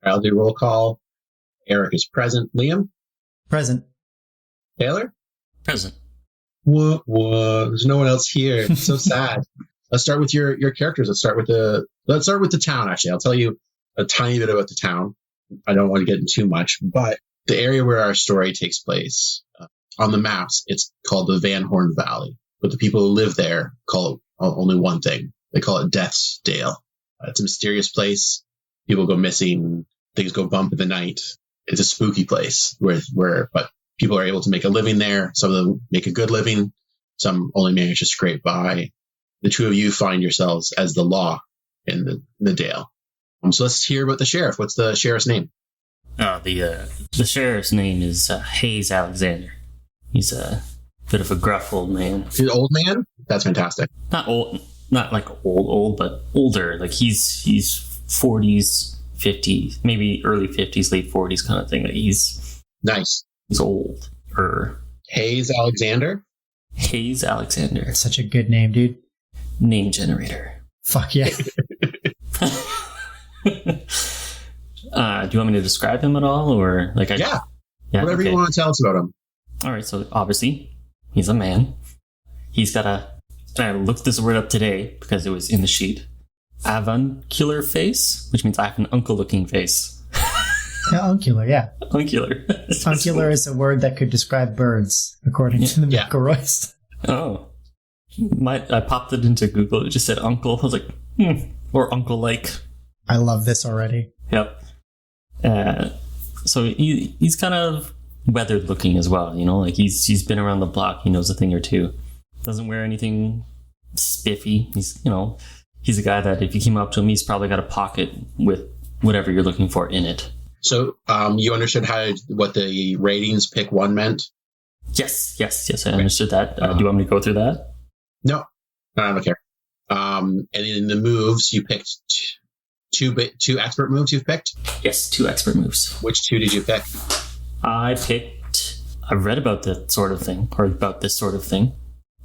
I'll do roll call. Eric is present. Liam? Present. Taylor? Present. Whoa. There's no one else here. It's so sad. Let's start with your characters. Let's start with the town, actually. I'll tell you a tiny bit about the town. I don't want to get into too much, but the area where our story takes place, on the maps, it's called the Van Horn Valley. But the people who live there call it only one thing. They call it Death's Dale. It's a mysterious place. People go missing. Things go bump in the night. It's a spooky place but people are able to make a living there. Some of them make a good living. Some only manage to scrape by. The two of you find yourselves as the law in the Dale. So let's hear about the sheriff. What's the sheriff's name? The sheriff's name is Hayes Alexander. He's a bit of a gruff old man. He's an old man? That's fantastic. Not old, not like old, but older. Like he's 40s, 50s, maybe early 50s, late 40s kind of thing. Like he's nice. He's old. Hayes Alexander? Hayes Alexander. That's such a good name, dude. Name generator. Fuck yeah. Do you want me to describe him at all, or like? Yeah. Whatever you want to tell us about him. All right. So obviously, he's a man. He's got I looked this word up today because it was in the sheet. Avuncular face, which means I have an uncle-looking face. Uncular, yeah. Uncular. Uncular is a word that could describe birds, according to the McElroys. Oh. I popped it into Google. It just said uncle. I was like, or uncle-like. I love this already. Yep. So he's kind of weathered looking as well, you know, like he's been around the block. He knows a thing or two. Doesn't wear anything spiffy. He's a guy that if you came up to him, he's probably got a pocket with whatever you're looking for in it. So you understood what the ratings pick one meant? Yes, I understood that. Do you want me to go through that? No, I don't care. And in the moves, you picked two expert moves you've picked? Yes, 2 expert moves. Which 2 did you pick? I've read about that sort of thing, or about this sort of thing,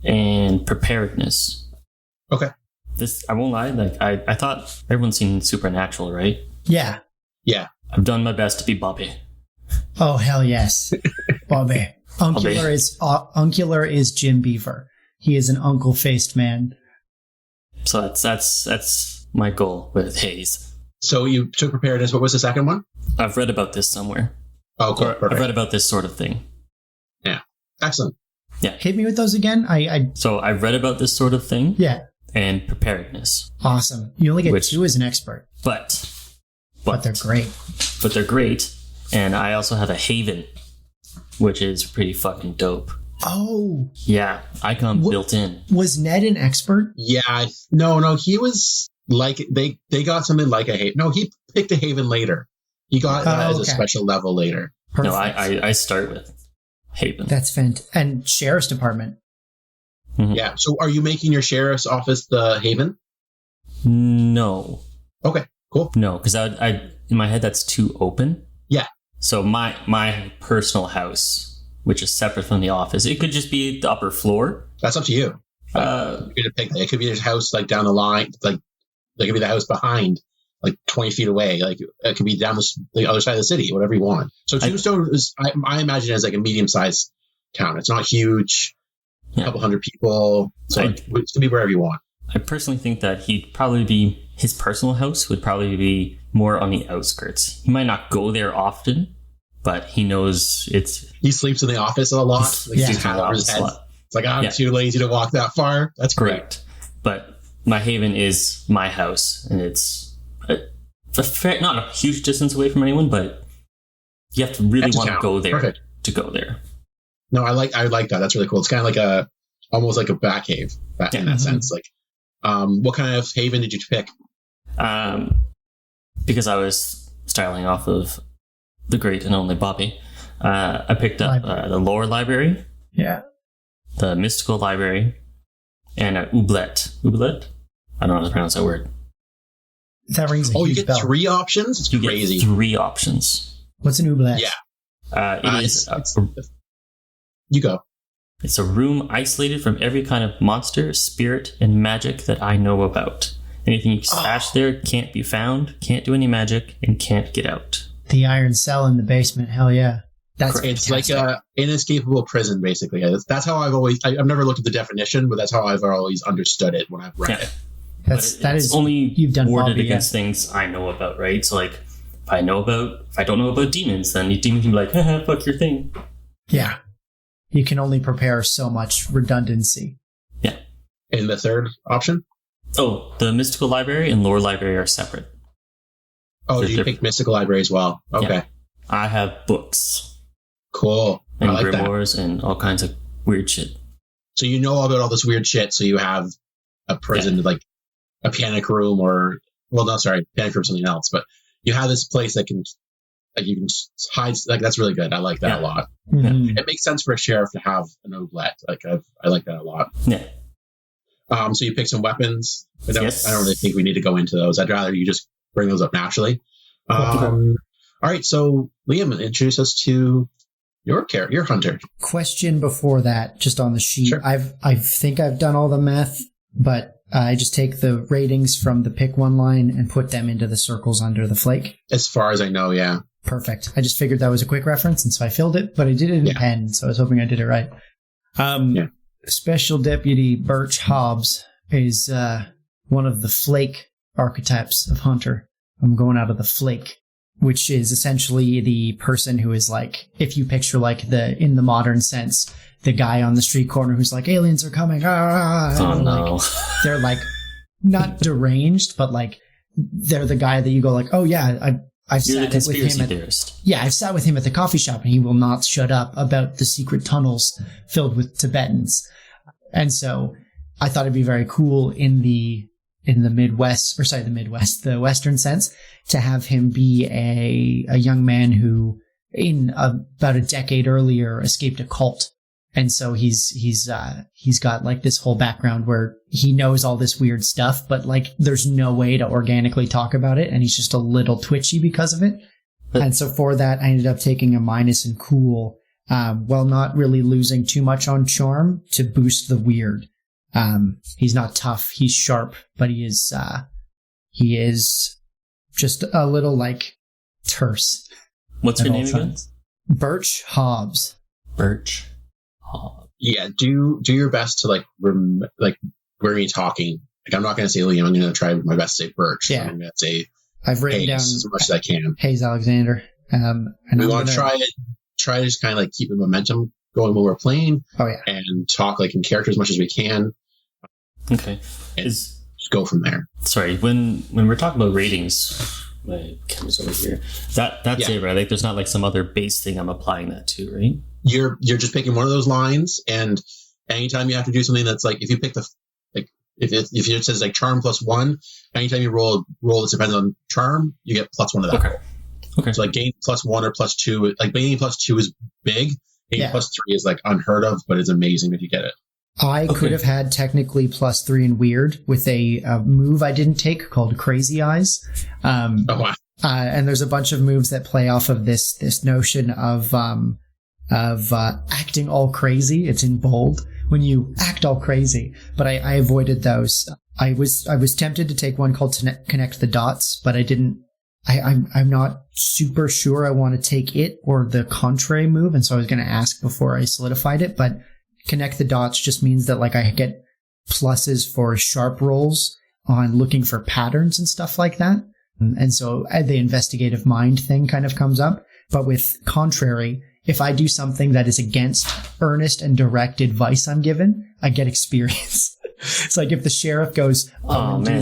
and preparedness. Okay. This, I won't lie, like I thought everyone's seen Supernatural, right? Yeah. Yeah. I've done my best to be Bobby. Oh, hell yes. Bobby. Uncular is Jim Beaver. He is an uncle-faced man. So that's my goal with Hayes. So you took preparedness. What was the second one? I've read about this somewhere. Oh, cool. I've read about this sort of thing. Yeah. Excellent. Yeah. Hit me with those again. So I've read about this sort of thing. Yeah. And preparedness. Awesome. You only get 2 as an expert. But they're great. But they're great. And I also have a Haven, which is pretty fucking dope. Oh. Yeah. Icon built in. Was Ned an expert? Yeah. No. He was like, they got something like a Haven. No, he picked a Haven later. He got as a special level later. Perfect. No, I start with Haven. That's fantastic. And Sheriff's Department. Mm-hmm. Yeah. So are you making your sheriff's office the Haven? No. Okay, cool. No, because I in my head that's too open. Yeah. So my personal house, which is separate from the office, it could just be the upper floor. That's up to you. You're gonna pick. It could be his house like down the line, like it could be the house behind, like 20 feet away. Like it could be down the other side of the city, whatever you want. So Tombstone is, I imagine, as like a medium-sized town. It's not huge. A couple hundred people. So it can be wherever you want. I personally think that his personal house would probably be more on the outskirts. He might not go there often, but he knows He sleeps in the office a lot. It's like, I'm too lazy to walk that far. That's correct. But my Haven is my house, and it's not a huge distance away from anyone, but you have to really want to go there to go there. No, I like that. That's really cool. It's kind of like almost like a back cave in that sense. Like, what kind of Haven did you pick? Because I was styling off of the great and only Bobby, I picked up the lore library. Yeah. The mystical library, and an oublet. Oublet? I don't know how to pronounce that word. That rings a huge you get bell. 3 options? It's crazy. Get 3 options. What's an oublet? Yeah. It is... You go. It's a room isolated from every kind of monster, spirit, and magic that I know about. Anything you stash there can't be found, can't do any magic, and can't get out. The iron cell in the basement. Hell yeah. It's like a inescapable prison, basically. That's how I've never looked at the definition, but that's how I've always understood it when I've read it. That is only you've done worded against things I know about, right? So like, if I don't know about demons, then the demon can be like, haha, fuck your thing. Yeah. You can only prepare so much redundancy. Yeah. And the third option? Oh, the mystical library and lore library are separate. Oh, do you pick mystical library as well? Okay. Yeah. I have books. Cool. And I like grimoires that. and all kinds of weird shit. So you know about all this weird shit, so you have a prison, like a panic room panic room something else, but you have this place that can, like, you can hide, like, that's really good. I like that a lot. Mm-hmm. It makes sense for a sheriff to have an oblette. Like, I like that a lot. Yeah. So you pick some weapons. I don't Yes. really think we need to go into those. I'd rather you just bring those up naturally. All right, so Liam, introduce us to your hunter. Question before that, just on the sheet. Sure. I think I've done all the math, but I just take the ratings from the pick one line and put them into the circles under the flake. As far as I know, yeah. Perfect. I just figured that was a quick reference, and so I filled it, but I did it in pen, so I was hoping I did it right. Special Deputy Birch Hobbs is one of the flake archetypes of hunter. I'm going out of the flake, which is essentially the person who is like, if you picture like in the modern sense, the guy on the street corner who's like, aliens are coming. Oh no. Like, they're like not deranged, but like they're the guy that you go like, oh yeah, I've You're the sat with him theorist. I've sat with him at the coffee shop and he will not shut up about the secret tunnels filled with Tibetans. And so I thought it'd be very cool in the Western sense, to have him be a young man who about a decade earlier escaped a cult. And so he's got like this whole background where he knows all this weird stuff, but like there's no way to organically talk about it. And he's just a little twitchy because of it. And so for that, I ended up taking a minus in cool, while not really losing too much on charm to boost the weird. He's not tough. He's sharp, but he is just a little like terse. What's your name again? Birch Hobbs. Birch Hobbs. Yeah. Do your best to like where me talking. Like, I'm not going to say Liam. I'm going to try my best to say Birch. Yeah. So I'm going to say I've written down as much as I can. Hayes Alexander. And we want to try to just kind of like keep the momentum going when we're playing. Oh yeah. And talk like in character as much as we can. Okay. Just go from there. Sorry, when we're talking about ratings, my camera's over here. That's it, right? Like, there's not like some other base thing I'm applying that to, right? You're just picking one of those lines, and anytime you have to do something that's like, if you pick if it says like charm +1, anytime you roll that depends on charm, you get +1 to that. Okay. So like gain +1 or +2, like gaining +2 is big. Gaining +3 is like unheard of, but it's amazing if you get it. I could have had technically +3 in weird with a move I didn't take called Crazy Eyes. Oh, wow. And there's a bunch of moves that play off of this notion of acting all crazy. It's in bold when you act all crazy, but I avoided those. I was tempted to take one called Connect the Dots, but I didn't. I'm not super sure I want to take it or the contrary move, and so I was going to ask before I solidified it, but Connect the Dots just means that like I get pluses for sharp rolls on looking for patterns and stuff like that. And so the investigative mind thing kind of comes up. But with contrary, if I do something that is against earnest and direct advice I'm given, I get experience. It's like if the sheriff goes, do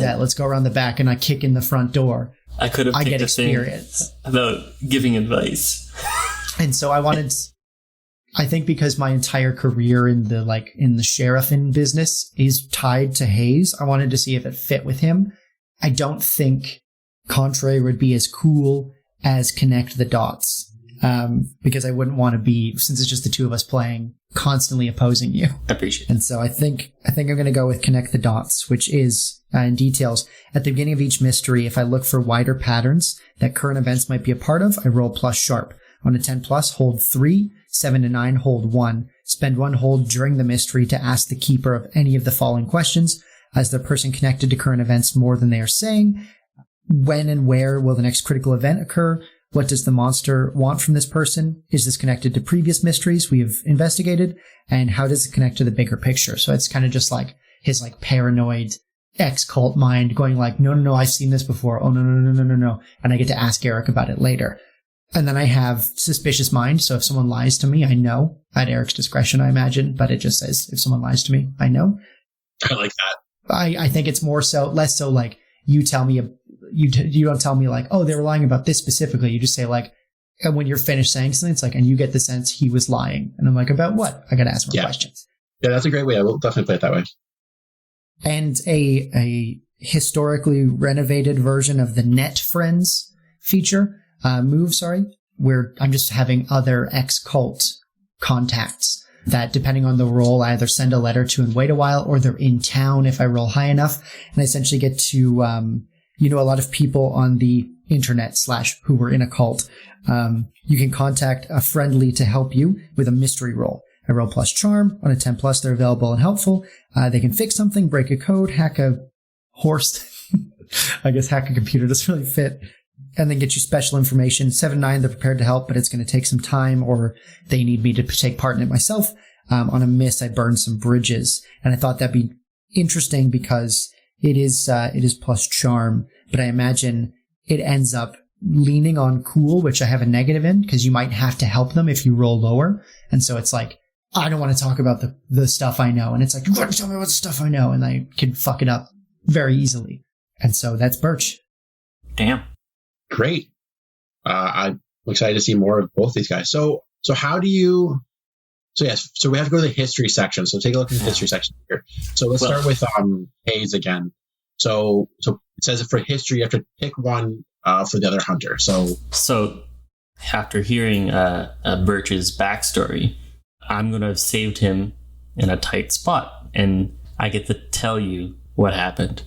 that, let's go around the back, and I kick in the front door, I get experience about giving advice. And so I think because my entire career in the sheriffing business is tied to Hayes, I wanted to see if it fit with him. I don't think Contrary would be as cool as Connect the Dots, because I wouldn't want to be, since it's just the two of us playing, constantly opposing you. I appreciate it. And so I think I'm going to go with Connect the Dots, which is in details. At the beginning of each mystery, if I look for wider patterns that current events might be a part of, I roll plus sharp. On a 10+, hold 3. 7 to 9, hold 1. Spend 1 hold during the mystery to ask the keeper of any of the following questions. Is the person connected to current events more than they are saying? When and where will the next critical event occur? What does the monster want from this person? Is this connected to previous mysteries we have investigated? And how does it connect to the bigger picture? So it's kind of just like his like paranoid ex-cult mind going like, no, I've seen this before. Oh, no. And I get to ask Eric about it later. And then I have suspicious mind. So if someone lies to me, I know. At Eric's discretion, I imagine. But it just says, if someone lies to me, I know. I like that. I think it's less so like you tell me, you don't tell me like, oh, they were lying about this specifically. You just say like, and when you're finished saying something, it's like, and you get the sense he was lying. And I'm like, about what? I got to ask more questions. Yeah, that's a great way. I will definitely play it that way. And a historically renovated version of the Net Friends feature, where I'm just having other ex-cult contacts that, depending on the role, I either send a letter to and wait a while, or they're in town if I roll high enough. And I essentially get to, a lot of people on the internet / who were in a cult. You can contact a friendly to help you with a mystery roll. I roll plus charm. On a 10+, they're available and helpful. They can fix something, break a code, hack a horse. I guess hack a computer doesn't really fit. And then get you special information. 7-9, they're prepared to help, but it's going to take some time, or they need me to take part in it myself. On a miss, I burn some bridges. And I thought that'd be interesting because it is plus charm, but I imagine it ends up leaning on cool, which I have a negative in, because you might have to help them if you roll lower. And so it's like, I don't want to talk about the stuff I know. And it's like, you got to tell me about the stuff I know. And I can fuck it up very easily. And so that's Birch. Damn. Great. I'm excited to see more of both these guys. So how do you... So we have to go to the history section. So take a look at the history section here. So let's start with Hayes again. So it says for history, you have to pick one for the other hunter. So after hearing Birch's backstory, I'm going to have saved him in a tight spot, and I get to tell you what happened.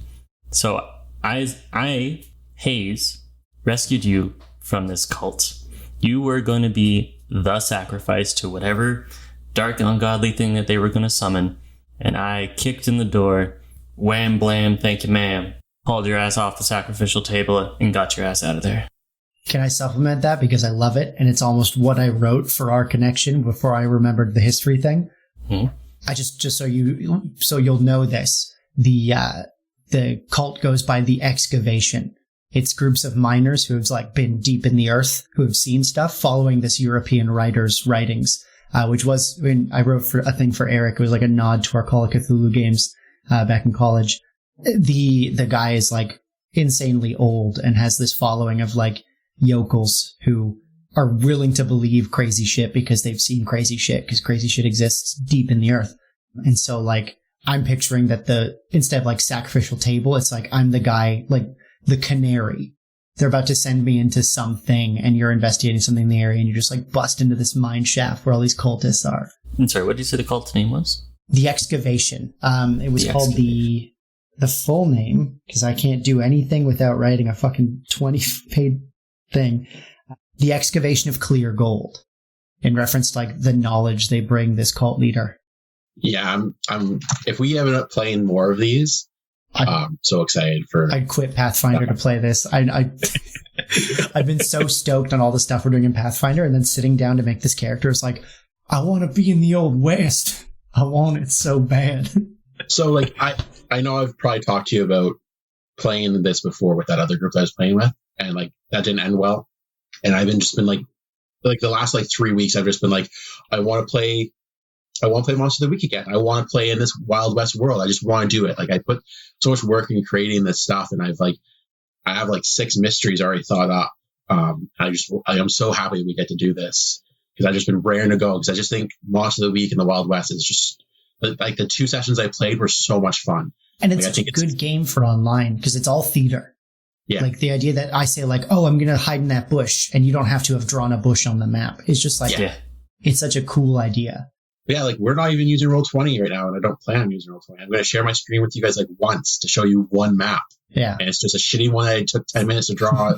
So I Hayes, rescued you from this cult. You were going to be the sacrifice to whatever dark, ungodly thing that they were going to summon, and I kicked in the door, wham, blam, thank you, ma'am, hauled your ass off the sacrificial table, and got your ass out of there. Can I supplement that? Because I love it, and it's almost what I wrote for our connection before I remembered the history thing. I just so you'll know this. The cult goes by the excavation. It's groups of miners who have like been deep in the earth, who have seen stuff, following this European writer's writings, which was when I wrote for a thing for Eric. It was like a nod to our Call of Cthulhu games back in college. The guy is like insanely old and has this following of like yokels who are willing to believe crazy shit because they've seen crazy shit, because crazy shit exists deep in the earth. And so like I'm picturing that instead of like sacrificial table, it's like I'm the guy, like the canary. They're about to send me into something and you're investigating something in the area and you just like bust into this mine shaft where all these cultists are. I'm sorry, what did you say the cult's name was? The Excavation. It was called the full name, because I can't do anything without writing a fucking 20-page thing. The Excavation of Clear Gold, in reference to like the knowledge they bring this cult leader. Yeah, I'm if we end up playing more of these, I'm so excited for... I'd quit Pathfinder to play this. I've been so stoked on all the stuff we're doing in Pathfinder, and then sitting down to make this character is like, I want to be in the Old West. I want it so bad. So like, I know I've probably talked to you about playing this before with that other group I was playing with, and like that didn't end well. And I've been like the last like 3 weeks, I've just been like, I want to play Monster of the Week again. I want to play in this Wild West world. I just want to do it. Like I put so much work in creating this stuff, and I have like 6 mysteries already thought up. I'm so happy we get to do this, because I've just been raring to go, because I just think Monster of the Week and the Wild West is just like the 2 sessions I played were so much fun. And it's a good game for online, because it's all theater. Yeah. Like the idea that I say like, oh, I'm going to hide in that bush, and you don't have to have drawn a bush on the map. It's just like, It's such a cool idea. Yeah, like we're not even using Roll20 right now, and I don't plan on using Roll20. I'm going to share my screen with you guys like once to show you one map. Yeah. And it's just a shitty one that I took 10 minutes to draw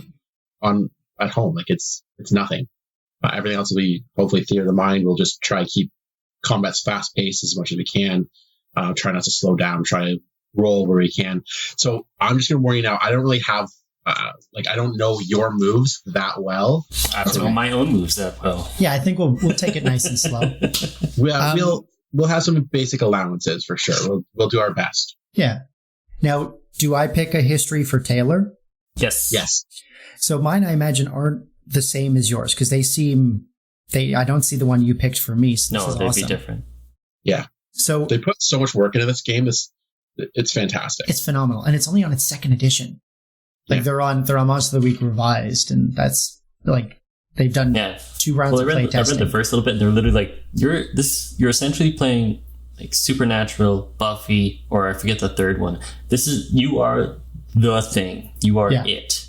on at home. Like it's nothing. Everything else will be hopefully theater of the mind. We'll just try to keep combats fast paced as much as we can. Try not to slow down. Try to roll where we can. So I'm just gonna warn you now. I don't really have I don't know your moves that well. I don't know my own moves that well. Yeah, I think we'll take it nice and slow. We'll have some basic allowances for sure. We'll do our best. Yeah. Now, do I pick a history for Taylor? Yes. So mine, I imagine, aren't the same as yours because I don't see the one you picked for me. So no, they'd awesome. be different. Yeah. So they put so much work into this game. It's fantastic. It's phenomenal, and it's only on its second edition. Like they're on Monster of the Week revised, and that's like they've done 2 rounds of play testing. I read the first little bit, and they're literally like, you're essentially playing like Supernatural, Buffy, or I forget the third one. You are the thing. You are it.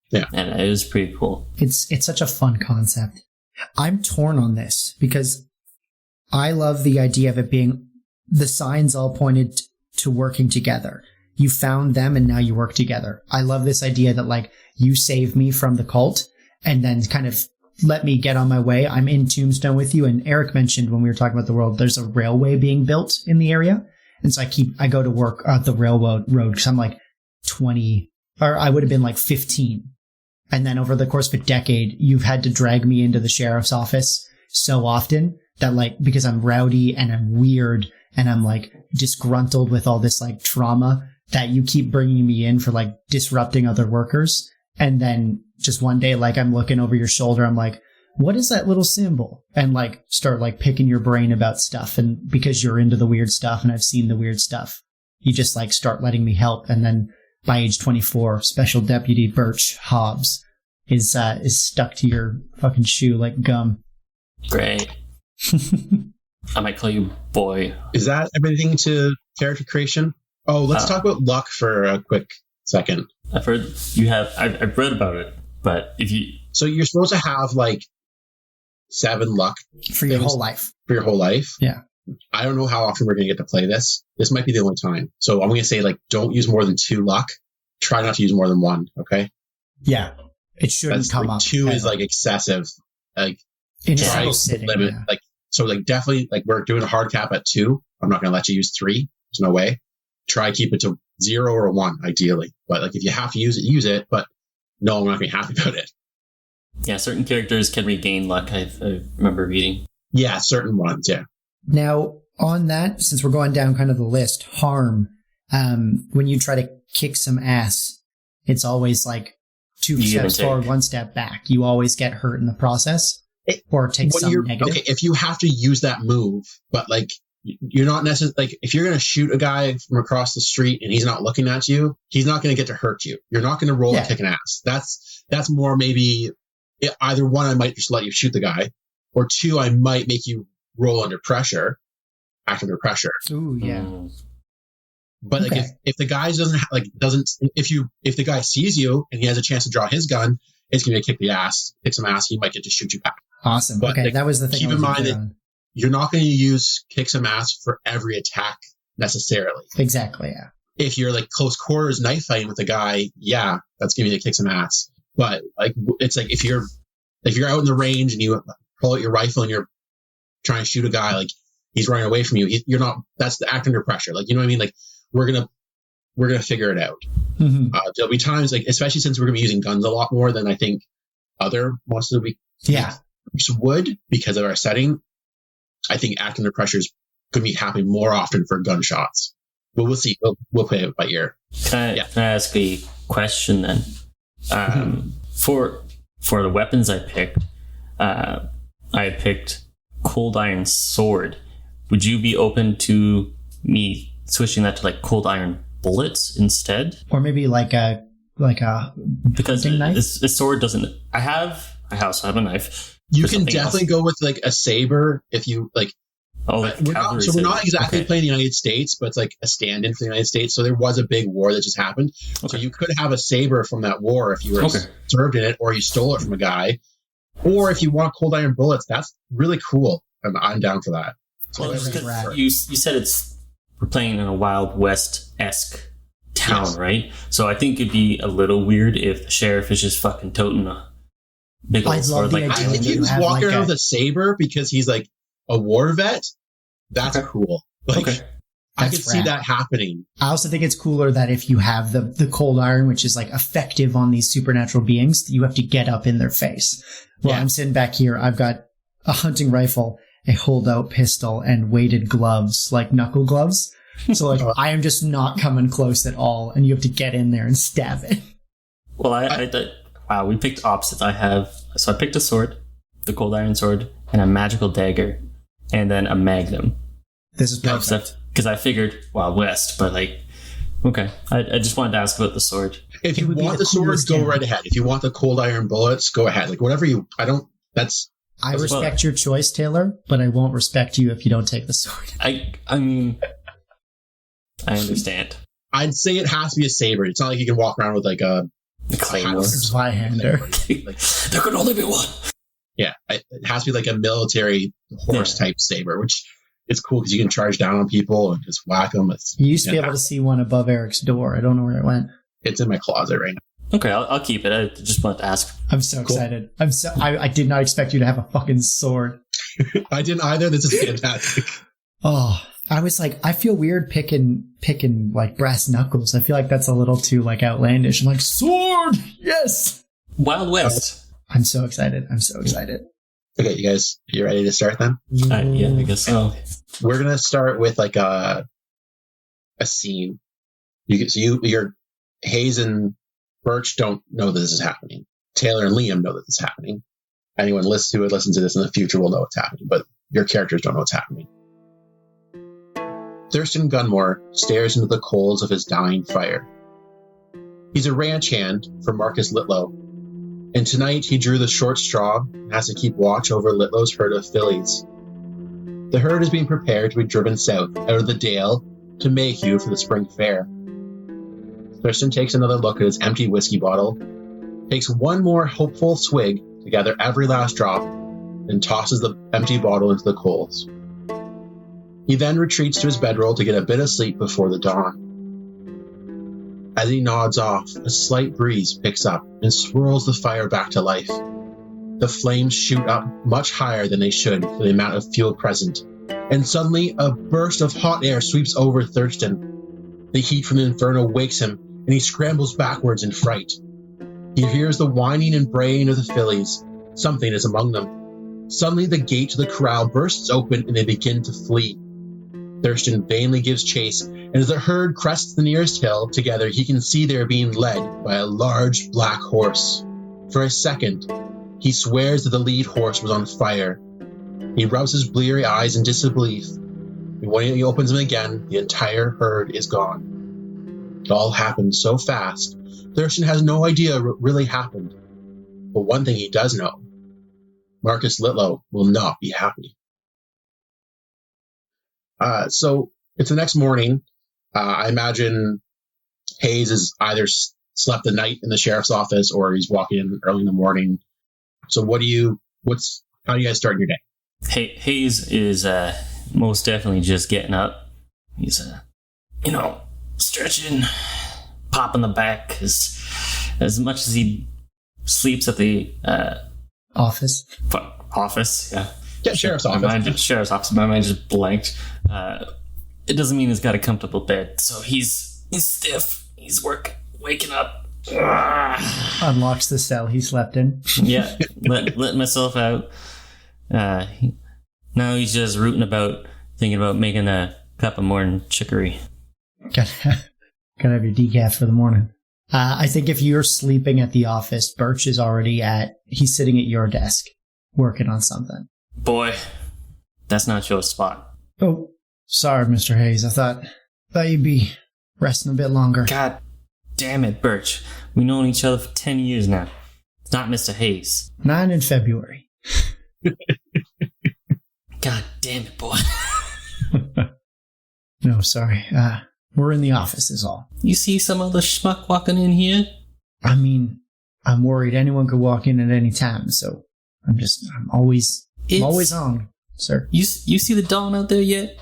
Yeah, and it was pretty cool. It's such a fun concept. I'm torn on this because I love the idea of it being the signs all pointed to working together. You found them and now you work together. I love this idea that like you save me from the cult and then kind of let me get on my way. I'm in Tombstone with you. And Eric mentioned when we were talking about the world, there's a railway being built in the area. And so I go to work at the railroad because I'm like 20, or I would have been like 15. And then over the course of a decade, you've had to drag me into the sheriff's office so often that like, because I'm rowdy and I'm weird and I'm like disgruntled with all this like trauma, that you keep bringing me in for like disrupting other workers. And then just one day, like I'm looking over your shoulder, I'm like, what is that little symbol? And like start like picking your brain about stuff. And because you're into the weird stuff and I've seen the weird stuff, you just like start letting me help. And then by age 24, Special Deputy Birch Hobbs is stuck to your fucking shoe like gum. Great. I might call you boy. Is that everything to character creation? Oh, let's talk about luck for a quick second. I've heard you have. I've read about it, but so you're supposed to have like 7 luck for your whole life. For your whole life, yeah. I don't know how often we're going to get to play this. This might be the only time. So I'm going to say like, don't use more than 2 luck. Try not to use more than 1. Okay. Yeah, it shouldn't come up. 2 is like excessive. Like in a single sitting. Limit. Yeah. Like so, like definitely like we're doing a hard cap at 2. I'm not going to let you use 3. There's no way. Try keep it to 0 or 1 ideally. But like if you have to use it. But no, I'm not going to be happy about it. Yeah, certain characters can regain luck. I remember reading. Yeah, certain ones. Yeah. Now on that, since we're going down kind of the list, harm. When you try to kick some ass, it's always like 2 steps forward, 1 step back. You always get hurt in the process, or take some negative. Okay, if you have to use that move, but like. You're not necessarily like if you're going to shoot a guy from across the street and he's not looking at you, he's not going to get to hurt you. You're not going to roll and kick an ass. That's more maybe either 1, I might just let you shoot the guy, or 2, I might make you roll under pressure, act under pressure. Ooh, yeah. But like if the guy if the guy sees you and he has a chance to draw his gun, it's going to kick some ass. He might get to shoot you back. Awesome. But okay, that was the thing. Keep in mind that you're not going to use kick some ass for every attack necessarily. Exactly, yeah. If you're like close quarters knife fighting with a guy, yeah, that's going to be to kick some ass. But like it's like if you're out in the range and you pull out your rifle and you're trying to shoot a guy, like he's running away from you, you're not. That's the act under pressure. Like you know what I mean? Like we're gonna figure it out. Mm-hmm. There'll be times like especially since we're gonna be using guns a lot more than I think other monsters would because of our setting. I think acting under pressure is going to be happening more often for gunshots. But we'll see. We'll play it by ear. Can I ask a question then? For the weapons I picked Cold Iron Sword. Would you be open to me switching that to like Cold Iron Bullets instead? Or maybe like a because knife? This sword doesn't. I also have a knife. You can definitely go with like a saber if you like. Oh, like we're not exactly playing the United States, but it's like a stand-in for the United States. So there was a big war that just happened. Okay. So you could have a saber from that war if you were served in it, or you stole it from a guy, or if you want cold iron bullets. That's really cool. I'm down for that. So you said we're playing in a Wild West-esque town, right? So I think it'd be a little weird if the sheriff is just fucking toting a big old sword. I think he was walking around with a saber because he's like a war vet. That's cool. Like, I could see that happening. I also think it's cooler that if you have the cold iron, which is like effective on these supernatural beings, you have to get up in their face. Well, I'm sitting back here. I've got a hunting rifle, a holdout pistol, and weighted gloves, like knuckle gloves. So like I am just not coming close at all, and you have to get in there and stab it. Well, wow, we picked opposites. I picked a sword, the cold iron sword, and a magical dagger, and then a magnum. This is perfect. Because I figured Wild West, but like, okay. I just wanted to ask about the sword. If you want the sword, go right ahead. If you want the cold iron bullets, go ahead. Like whatever I respect your choice, Taylor, but I won't respect you if you don't take the sword. I mean, I understand. I'd say it has to be a saber. It's not like you can walk around with like a claymore. Zweihander. There could only be one. Yeah, it has to be like a military horse type saber, which is cool because you can charge down on people and just whack them. You used to be able to see one above Eric's door. I don't know where it went. It's in my closet right now. Okay, I'll keep it. I just wanted to ask. I'm so excited. I did not expect you to have a fucking sword. I didn't either. This is fantastic. Oh, I was like, I feel weird picking like brass knuckles. I feel like that's a little too like outlandish. I'm like, sword, yes. Wild West. I'm so excited. Okay, you guys, you ready to start then? Yeah, I guess so. We're gonna start with like a scene. You're Hayes and Birch don't know that this is happening. Taylor and Liam know that this is happening. Anyone listen to this in the future will know what's happening, but your characters don't know what's happening. Thurston Gunmore stares into the coals of his dying fire. He's a ranch hand for Marcus Littlow, and tonight he drew the short straw and has to keep watch over Litlow's herd of fillies. The herd is being prepared to be driven south out of the Dale to Mayhew for the spring fair. Thurston takes another look at his empty whiskey bottle, takes one more hopeful swig to gather every last drop, and tosses the empty bottle into the coals. He then retreats to his bedroll to get a bit of sleep before the dawn. As he nods off, a slight breeze picks up and swirls the fire back to life. The flames shoot up much higher than they should for the amount of fuel present, and suddenly a burst of hot air sweeps over Thurston. The heat from the inferno wakes him, and he scrambles backwards in fright. He hears the whining and braying of the fillies. Something is among them. Suddenly the gate to the corral bursts open and they begin to flee. Thurston vainly gives chase, and as the herd crests the nearest hill together, he can see they are being led by a large black horse. For a second, he swears that the lead horse was on fire. He rubs his bleary eyes in disbelief, and when he opens them again, the entire herd is gone. It all happened so fast, Thurston has no idea what really happened. But one thing he does know, Marcus Littlow will not be happy. So it's the next morning. I imagine Hayes has either slept the night in the sheriff's office or he's walking in early in the morning. So how do you guys start your day? Hayes is most definitely just getting up. He's stretching, popping the back as much as he sleeps at the office. Yeah. Yeah, sheriff's office. Sheriff's office. My mind just blanked. It doesn't mean he's got a comfortable bed. So he's stiff. He's waking up. Unlocks the cell he slept in. Yeah, let myself out. Now he's just rooting about, thinking about making a cup of morning chicory. Gotta have your decaf for the morning. I think if you're sleeping at the office, Birch is he's sitting at your desk working on something. Boy, that's not your spot. Oh, sorry, Mr. Hayes. I thought you'd be resting a bit longer. God damn it, Birch. We've known each other for 10 years now. It's not Mr. Hayes. 9 in February. God damn it, boy. No, sorry. We're in the office is all. You see some other schmuck walking in here? I mean, I'm worried anyone could walk in at any time, so I'm always on, sir. You see the dawn out there yet?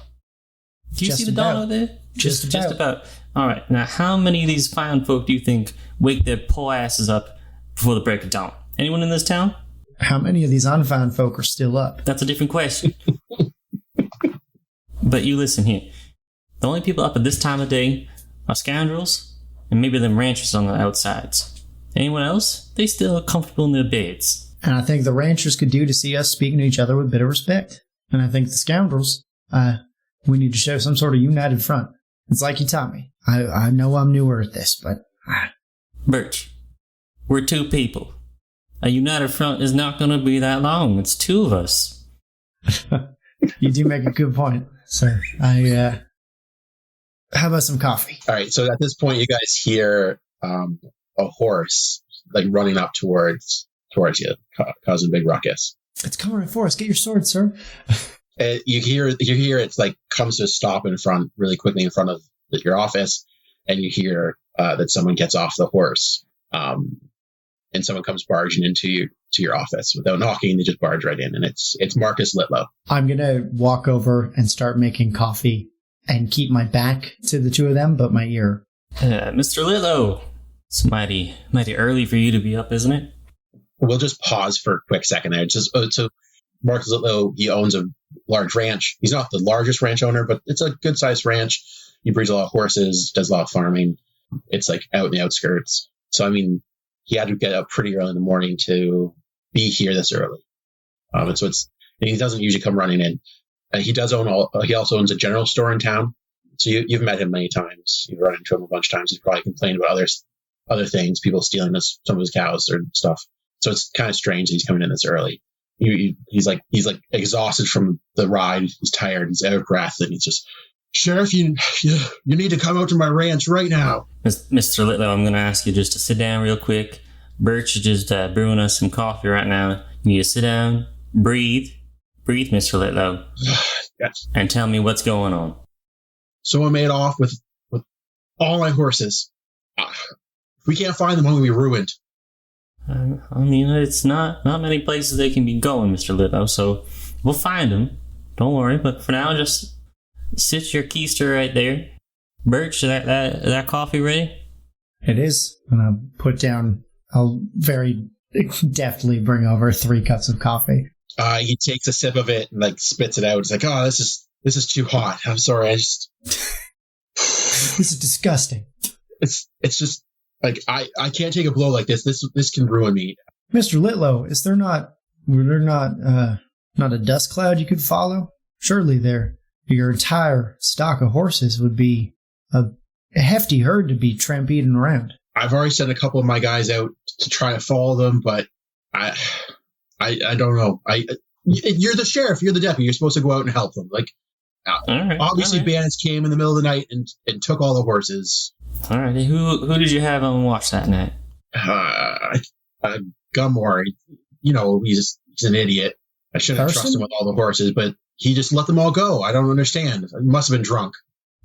Do you Just see the about. dawn out there? Just about. All right. Now, how many of these fine folk do you think wake their poor asses up before the break of dawn? Anyone in this town? How many of these unfound folk are still up? That's a different question. But you listen here. The only people up at this time of day are scoundrels and maybe them ranchers on the outsides. Anyone else? They still comfortable in their beds. And I think the ranchers could do to see us speaking to each other with a bit of respect. And I think the scoundrels, we need to show some sort of united front. It's like you taught me. I know I'm newer at this, but... Birch, we're two people. A united front is not going to be that long. It's two of us. You do make a good point, sir. How about some coffee? All right. So at this point, you guys hear a horse like running up towards you, causing a big ruckus. It's coming for us. Get your sword, sir. You hear it's like comes to a stop really quickly in front of your office, and you hear that someone gets off the horse, and someone comes barging into your office without knocking. They just barge right in, and it's Marcus Littlow. I'm gonna walk over and start making coffee and keep my back to the two of them, but my ear. Mr. Littlow, it's mighty early for you to be up, isn't it? We'll just pause for a quick second there. So Marcus Littlow, he owns a large ranch. He's not the largest ranch owner, but it's a good-sized ranch. He breeds a lot of horses, does a lot of farming. It's like out in the outskirts. So, I mean, he had to get up pretty early in the morning to be here this early. And he doesn't usually come running in. He also owns a general store in town. So you've met him many times. You've run into him a bunch of times. He's probably complained about other things, people stealing some of his cows or stuff. So it's kind of strange that he's coming in this early. He's like exhausted from the ride. He's tired. He's out of breath, and he's just, Sheriff, you need to come out to my ranch right now. Mr. Littlow, I'm going to ask you just to sit down real quick. Birch is just brewing us some coffee right now. You need to sit down, breathe, Mr. Littlow, yes, and tell me what's going on. Someone made off with all my horses. If we can't find them, I'm going to be ruined. I mean, it's not many places they can be going, Mr. Littlow, so we'll find them. Don't worry, but for now, just sit your keister right there. Birch, is that coffee ready? It is. I'll very deftly bring over 3 cups of coffee. He takes a sip of it and like spits it out. It's like, oh, this is too hot. I'm sorry. This is disgusting. It's just like I can't take a blow like this. This can ruin me. Mr. Littlow, were there not a dust cloud you could follow? Surely your entire stock of horses would be a hefty herd to be trampeding around. I've already sent a couple of my guys out to try to follow them, but I don't know. You're the sheriff. You're the deputy. You're supposed to go out and help them. Like, obviously, bandits came in the middle of the night and took all the horses. All right. Who did you have on watch that night? Gummore. He's an idiot. I shouldn't trust him with all the horses, but he just let them all go. I don't understand. He must have been drunk.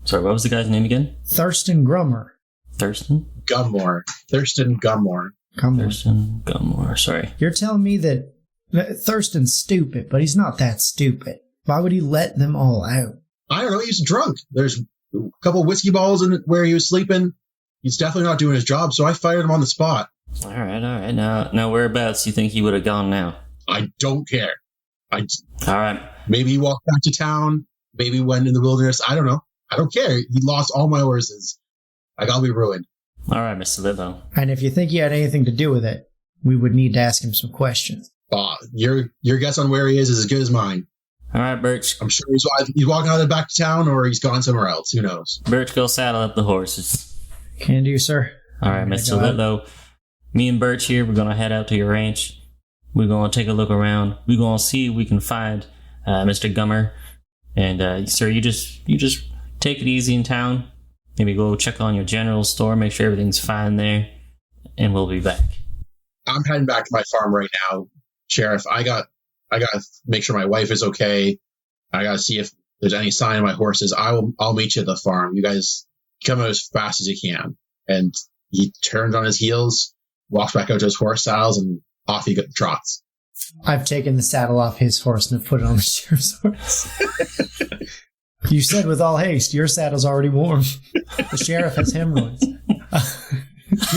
Sorry, what was the guy's name again? Thurston Grummer. Thurston? Gummore. Thurston Gummore. Thurston Gummore. Sorry. You're telling me that Thurston's stupid, but he's not that stupid. Why would he let them all out? I don't know. He's drunk. There's a couple of whiskey balls in where he was sleeping. He's definitely not doing his job, so I fired him on the spot. All right. Now whereabouts do you think he would have gone now? I don't care. All right. Maybe he walked back to town. Maybe went in the wilderness. I don't know. I don't care. He lost all my horses. I'll be ruined. All right, Mr. Littlow. And if you think he had anything to do with it, we would need to ask him some questions. Your guess on where he is as good as mine. All right, Birch. I'm sure he's walking either back to town or he's gone somewhere else. Who knows? Birch, go saddle up the horses. Can do, sir. All right, Mr. Littlow. Me and Birch here, we're going to head out to your ranch. We're going to take a look around. We're going to see if we can find Mr. Gummer. And, sir, you just take it easy in town. Maybe go check on your general store, make sure everything's fine there, and we'll be back. I'm heading back to my farm right now, Sheriff. I got to make sure my wife is okay. I got to see if there's any sign of my horses. I'll meet you at the farm. You guys come out as fast as you can. And he turns on his heels, walks back out to his horse saddles, and off he trots. I've taken the saddle off his horse and put it on the sheriff's horse. You said with all haste, your saddle's already warm. The sheriff has hemorrhoids. You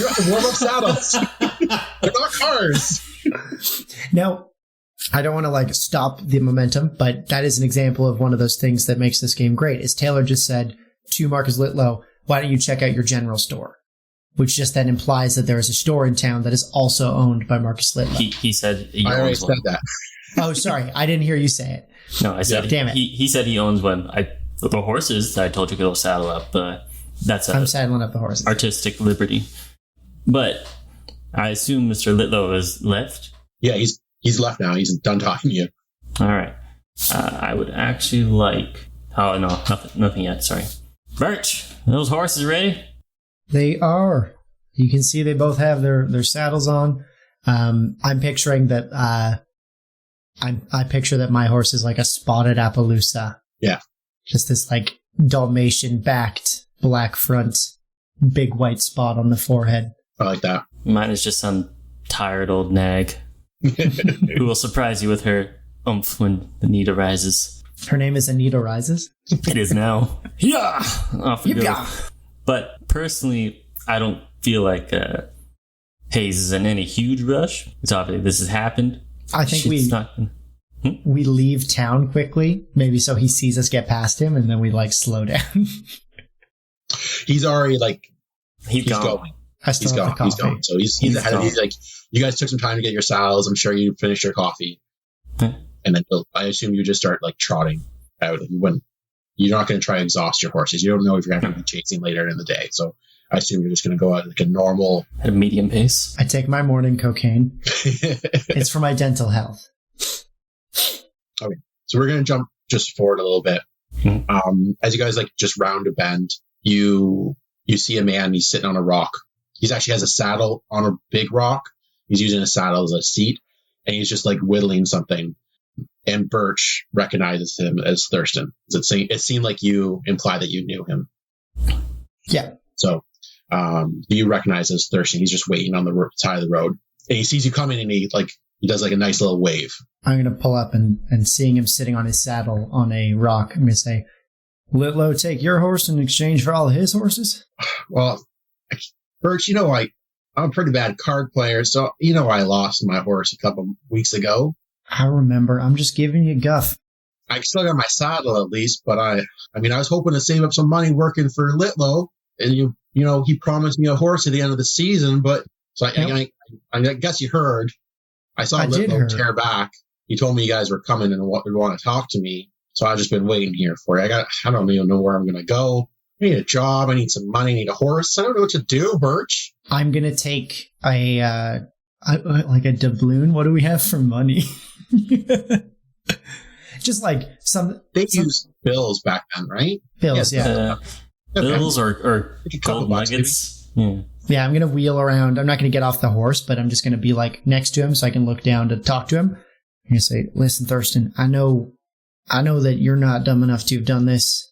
have to warm up saddles. They're not cars. Now, I don't want to stop the momentum, but that is an example of one of those things that makes this game great. As Taylor just said, to Marcus Littlow, why don't you check out your general store? Which just then implies that there is a store in town that is also owned by Marcus Littlow. He said he I already owns said one. that. Oh, sorry. I didn't hear you say it. No, I said Damn it. He said he owns one. The horses, I told you to go saddle up. That's I'm saddling up the horses. artistic liberty. But I assume Mr. Littlow has left. Yeah, he's left now. He's done talking to you. All right. I would actually like... Oh, no, nothing yet. Sorry. Birch, are those horses ready? They are. You can see they both have their saddles on. I'm picturing that. I picture that my horse is like a spotted Appaloosa. Yeah. Just this like Dalmatian backed black front, big white spot on the forehead. I like that. Mine is just some tired old nag who will surprise you with her oomph when the need arises. Her name is Anita Rises. It is now. Yeah, off we go. Yeah. But personally, I don't feel like Hayes is in any huge rush. It's obvious this has happened. I think we leave town quickly, maybe so he sees us get past him, and then we like slow down. He's already like he's gone. going. I still He's have the gone. He's coffee. gone. So he's ahead of you. Like, you guys took some time to get your saddles. I'm sure you finished your coffee, and then I assume you just start like trotting out. You're not going to try to exhaust your horses. You don't know if you're going to be chasing later in the day. So I assume you're just going to go at like a normal, at a medium pace. I take my morning cocaine. It's for my dental health. Okay, so we're going to jump just forward a little bit. As you guys like just round a bend, you see a man. He's sitting on a rock. He actually has a saddle on a big rock. He's using a saddle as a seat, and he's just like whittling something. And Birch recognizes him as Thurston. It seemed like you implied that you knew him. Yeah. So you recognize as Thurston. He's just waiting on the side of the road, and he sees you coming, and he does like a nice little wave. I'm going to pull up and seeing him sitting on his saddle on a rock, I'm going to say, Littlow, take your horse in exchange for all of his horses? Well, Birch, I'm a pretty bad card player, so I lost my horse a couple weeks ago. I remember. I'm just giving you guff. I still got my saddle at least, but I was hoping to save up some money working for Littlow, and he promised me a horse at the end of the season, but so I guess you heard. I saw Littlow tear back. He told me you guys were coming and would want to talk to me, so I've just been waiting here for you. I don't even know where I'm going to go. I need a job. I need some money. I need a horse. I don't know what to do, Birch. I'm going to take a doubloon. What do we have for money? Just like they used bills back then, right? Bills, yes, yeah. Bills or gold nuggets. Yeah, I'm going to wheel around. I'm not going to get off the horse, but I'm just going to be like next to him so I can look down to talk to him. I'm going to say, listen, Thurston, I know that you're not dumb enough to have done this.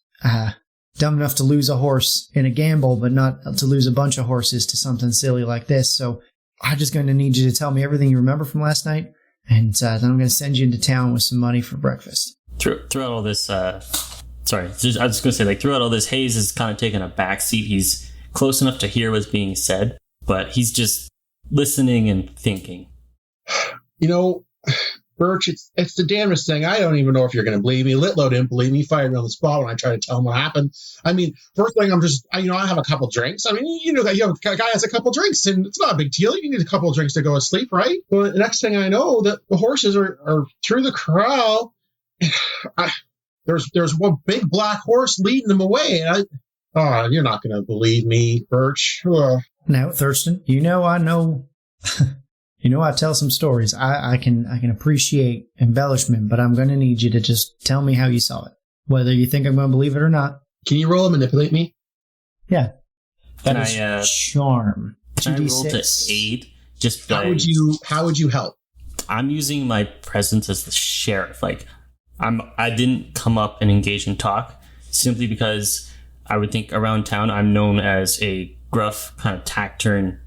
Dumb enough to lose a horse in a gamble, but not to lose a bunch of horses to something silly like this. So I'm just going to need you to tell me everything you remember from last night. And then I'm going to send you into town with some money for breakfast. Throughout all this, I was just going to say, throughout all this, Hayes is kind of taking a backseat. He's close enough to hear what's being said, but he's just listening and thinking. Birch, it's the damnedest thing. I don't even know if you're going to believe me. Littlow didn't believe me. He fired me on the spot when I tried to tell him what happened. I mean, first thing, I have a couple drinks. I mean, that a guy has a couple drinks, and it's not a big deal. You need a couple of drinks to go to sleep, right? But the next thing I know, that the horses are through the corral. There's one big black horse leading them away. You're not going to believe me, Birch. Now, Thurston, I know. I tell some stories. I can appreciate embellishment, but I'm going to need you to just tell me how you saw it, whether you think I'm going to believe it or not. Can you roll and manipulate me? Yeah. Can I charm? Can I roll to aid? Just how would you help? I'm using my presence as the sheriff. I didn't come up and engage in talk simply because I would think around town I'm known as a gruff kind of taciturn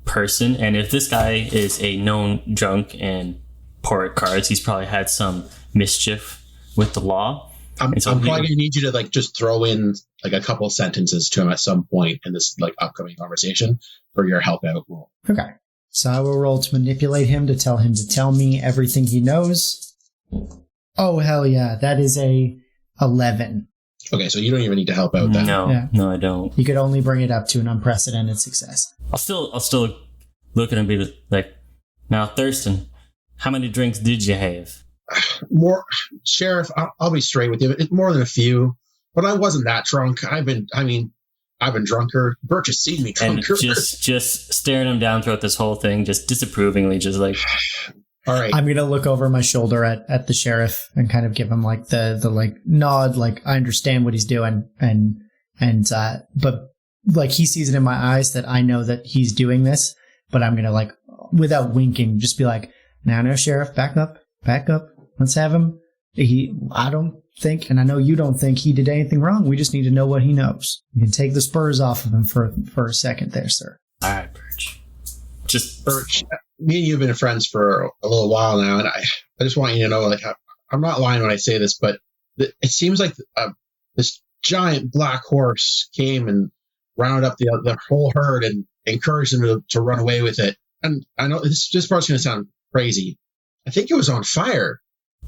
person, and if this guy is a known drunk and poor at cards, he's probably had some mischief with the law. I'm probably going to need you to just throw in a couple sentences to him at some point in this upcoming conversation for your help out roll. Okay, so I will roll to manipulate him to tell me everything he knows. Oh hell yeah, that is a 11. Okay, so you don't even need to help out then. No, I don't. You could only bring it up to an unprecedented success. I'll still look at him and be like, now, Thurston, how many drinks did you have? More, Sheriff, I'll be straight with you. It's more than a few, but I wasn't that drunk. I've been drunker. Birch has seen me drunker. And just staring him down throughout this whole thing, just disapprovingly, just like... All right. I'm gonna look over my shoulder at the sheriff and kind of give him like the like nod, like I understand what he's doing, but like he sees it in my eyes that I know that he's doing this, but I'm gonna like without winking just be like, now, Sheriff, back up, let's have him. I don't think, and I know you don't think he did anything wrong. We just need to know what he knows. You can take the spurs off of him for a second there, sir. All right, Birch. Birch, me and you have been friends for a little while now, and I just want you to know, like, I'm not lying when I say this, but it seems like this giant black horse came and rounded up the whole herd and encouraged them to run away with it. And I know this part's going to sound crazy. I think it was on fire.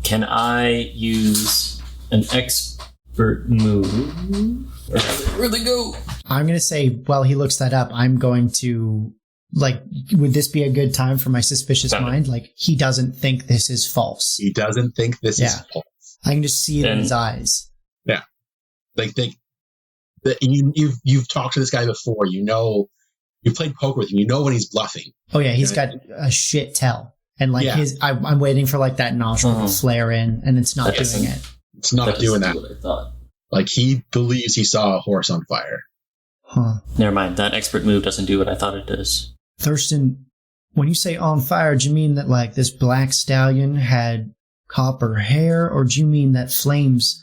Can I use an expert move? Where'd they go? I'm going to say, while he looks that up, I'm going to... Like, would this be a good time for my suspicious mind? Like, he doesn't think this is false. He doesn't think this is false. I can just see it in his eyes. Yeah. Like, you've talked to this guy before. You know, you've played poker with him. You know when he's bluffing. Oh, yeah. He's got a shit tell. And, like, I'm waiting for, like, that nostril to flare in, and it's not doing it. It's not doing that. What I thought. Like, he believes he saw a horse on fire. Huh. Never mind. That expert move doesn't do what I thought it does. Thurston, when you say on fire, do you mean that, like, this black stallion had copper hair, or do you mean that flames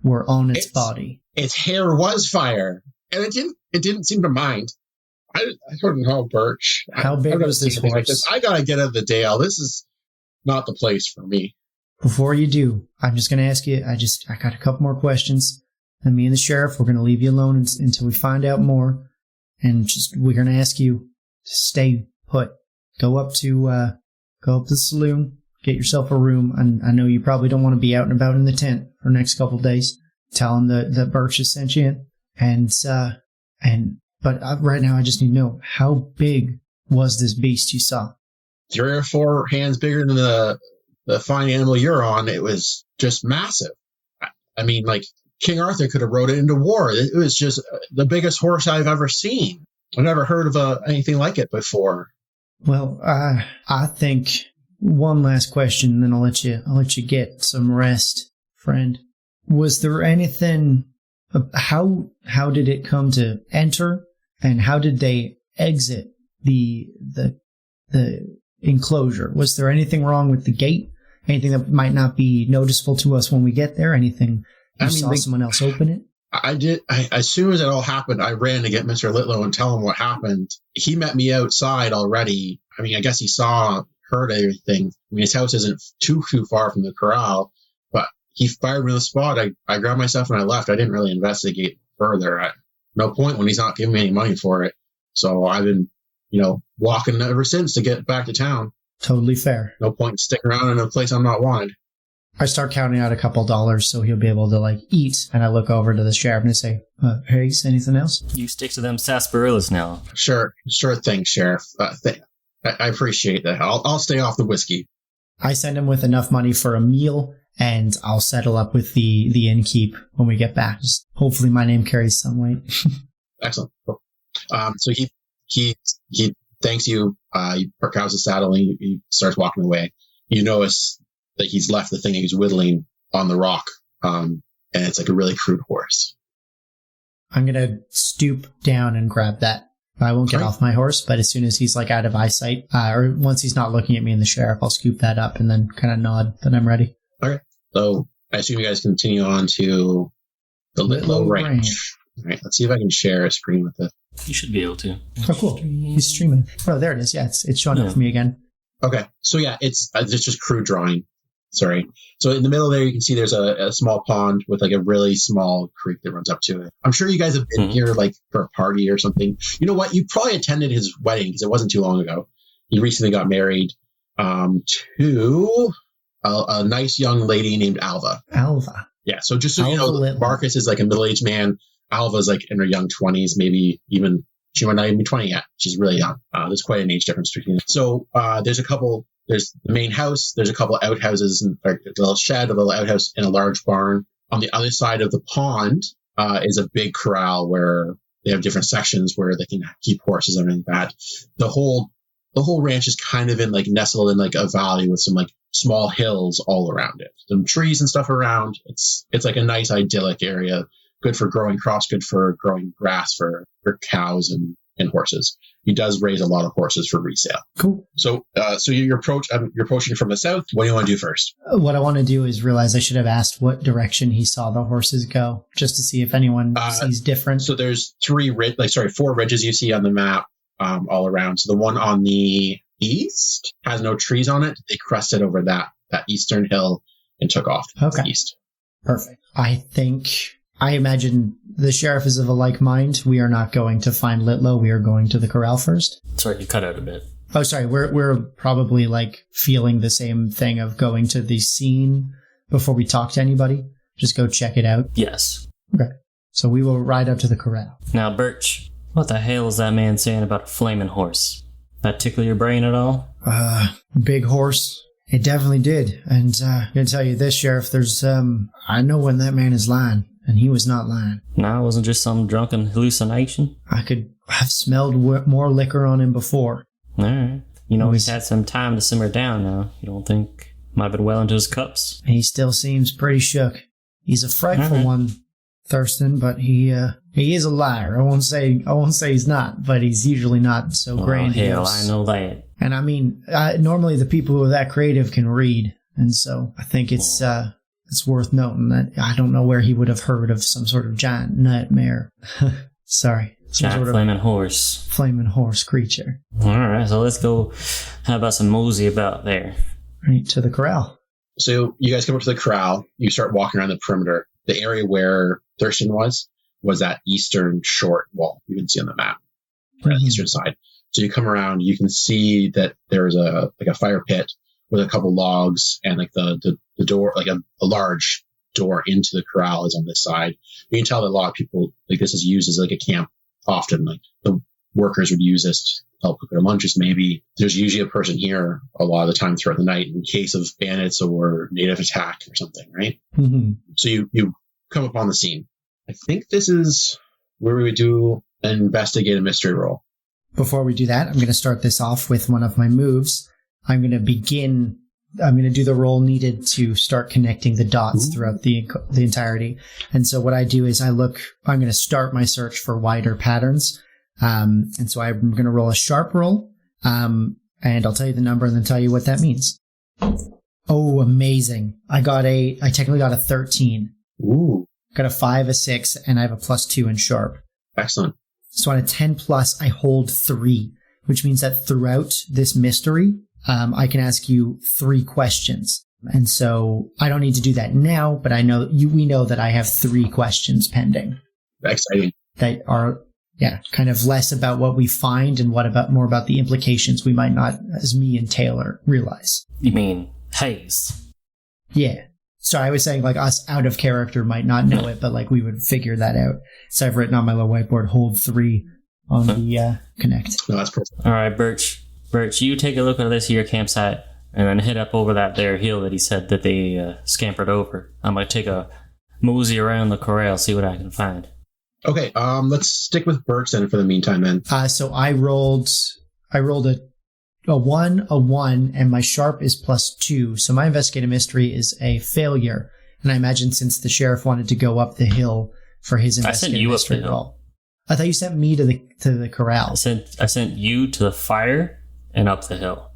were on its body? Its hair was fire, and it didn't seem to mind. I don't know, Birch. How big was this horse? Like this. I gotta get out of the Dale. This is not the place for me. Before you do, I'm just gonna ask you. I got a couple more questions, and me and the sheriff, we're gonna leave you alone until we find out more, and we're gonna ask you. Stay put. Go up to the saloon. Get yourself a room. And I know you probably don't want to be out and about in the tent for the next couple of days. Tell him that Birch has sent you in. But right now I just need to know, how big was this beast you saw? 3 or 4 hands bigger than the fine animal you're on. It was just massive. I mean, like, King Arthur could have rode it into war. It was just the biggest horse I've ever seen. I've never heard of anything like it before. Well, I think one last question, then I'll let you get some rest, friend. Was there anything? How did it come to enter, and how did they exit the enclosure? Was there anything wrong with the gate? Anything that might not be noticeable to us when we get there? Anything you saw someone else open it? I did. As soon as it all happened, I ran to get Mr. Littlow and tell him what happened. He met me outside already. I mean, I guess he heard everything. I mean, his house isn't too far from the corral, but he fired me on the spot. I grabbed my stuff and I left. I didn't really investigate further. No point when he's not giving me any money for it. So I've been, walking ever since to get back to town. Totally fair. No point sticking around in a place I'm not wanted. I start counting out a couple $1 so he'll be able to, like, eat. And I look over to the sheriff and I say, Hayes, anything else? You stick to them sarsaparillas now. Sure thing, Sheriff. I appreciate that. I'll stay off the whiskey. I send him with enough money for a meal, and I'll settle up with the innkeep when we get back. Just hopefully my name carries some weight. Excellent. Cool. So he thanks you. He cows the saddle and he starts walking away. You notice that he's left the thing he's whittling on the rock, and it's like a really crude horse. I'm going to stoop down and grab that. I won't get off my horse, but as soon as he's like out of eyesight, or once he's not looking at me and the sheriff, I'll scoop that up and then kind of nod that I'm ready. Okay. So I assume you guys continue on to the Littlow Ranch. All right. Let's see if I can share a screen with it. You should be able to. Oh, cool. He's streaming. Oh, there it is. Yeah, it's showing up for me again. Okay. So yeah, it's just crude drawing. Sorry. So in the middle there, you can see there's a small pond with like a really small creek that runs up to it. I'm sure you guys have been here like for a party or something. You know what? You probably attended his wedding because it wasn't too long ago. He recently got married to a nice young lady named Alva. Alva. Yeah, so just so you know, Littlow. Marcus is like a middle-aged man. Alva's like in her young 20s, maybe even, she might not even be 20 yet. She's really young. There's quite an age difference between them. So there's the main house, there's a couple outhouses, a little shed, a little outhouse, and a large barn. On the other side of the pond is a big corral where they have different sections where they can keep horses and everything like that. The whole ranch is kind of nestled in like a valley with some like small hills all around it. Some trees and stuff around. It's like a nice idyllic area. Good for growing crops, good for growing grass for cows and horses. He does raise a lot of horses for resale. Cool. So you're approaching from the south. What do you want to do first? What I want to do is realize I should have asked what direction he saw the horses go, just to see if anyone sees different. So there's four ridges you see on the map all around. So the one on the east has no trees on it. They crested over that eastern hill and took off to the east. Perfect. I imagine the sheriff is of a like mind. We are not going to find Littlow. We are going to the corral first. Sorry, you cut out a bit. Oh, sorry. We're probably like feeling the same thing of going to the scene before we talk to anybody. Just go check it out. Yes. Okay. So we will ride up to the corral. Now, Birch, what the hell is that man saying about a flaming horse? That tickle your brain at all? Big horse. It definitely did. And I'm going to tell you this, Sheriff, there's, I know when that man is lying. And he was not lying. No, it wasn't just some drunken hallucination. I could have smelled more liquor on him before. All right. He's had some time to simmer down now. You don't think might have been well into his cups? He still seems pretty shook. He's a frightful one, Thurston, but he is a liar. I won't say he's not, but he's usually not so grandiose. Hell, I know that. And I mean, normally the people who are that creative can read, and so I think it's worth noting that I don't know where he would have heard of some sort of giant nightmare. Sorry. Giant flaming horse. Flaming horse creature. All right, so let's go have us a mosey about there. Right to the corral. So you guys come up to the corral. You start walking around the perimeter. The area where Thurston was that eastern short wall you can see on the map, on the eastern side. So you come around, you can see that there's a fire pit with a couple logs, and like the door, like a large door into the corral is on this side. You can tell that a lot of people, like, this is used as like a camp often. Like the workers would use this to help cook their lunches. Maybe there's usually a person here a lot of the time throughout the night in case of bandits or native attack or something, right? Mm-hmm. So you come up on the scene. I think this is where we would do an investigate a mystery roll. Before we do that, I'm going to start this off with one of my moves. I'm going to do the roll needed to start connecting the dots throughout the entirety. And so what I do is I'm going to start my search for wider patterns. And so I'm going to roll a sharp roll. And I'll tell you the number and then tell you what that means. Oh, amazing. I technically got a 13. Ooh. Got a 5, a 6, and I have a +2 in sharp. Excellent. So on a 10 plus, I hold 3, which means that throughout this mystery, I can ask you 3 questions. And so I don't need to do that now, but we know that I have 3 questions pending. Exciting. That are, kind of less about what we find and more about the implications we might not, as me and Taylor, realize. You mean haze? Yeah. So I was saying, like, us out of character might not know it, but like we would figure that out. So I've written on my little whiteboard, hold 3 on the connect. No, that's perfect. All right, Birch, you take a look at this here campsite and then head up over that there hill that he said that they scampered over. I'm going to take a mosey around the corral, see what I can find. Okay, let's stick with Birch then for the meantime then. So I rolled a 1, and my sharp is +2. So my investigative mystery is a failure. And I imagine since the sheriff wanted to go up the hill for his investigative mystery roll. I thought you sent me to the corral. I sent you to the fire and up the hill.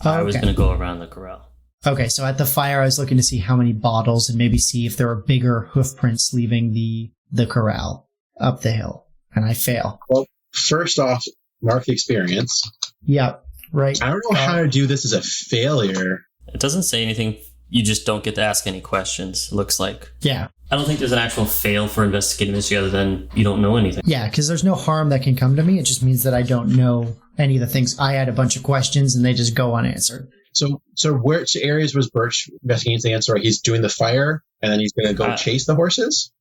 Oh, I was going to go around the corral. Okay, so at the fire, I was looking to see how many bottles and maybe see if there were bigger hoof prints leaving the corral up the hill. And I fail. Well, first off, mark the experience. Yep, right. I don't know how to do this as a failure. It doesn't say anything. You just don't get to ask any questions, it looks like. Yeah. I don't think there's an actual fail for investigating mystery other than you don't know anything. Yeah, because there's no harm that can come to me. It just means that I don't know any of the things. I had a bunch of questions and they just go unanswered. So which areas was Birch investigating the answer? He's doing the fire, and then he's going to go chase the horses?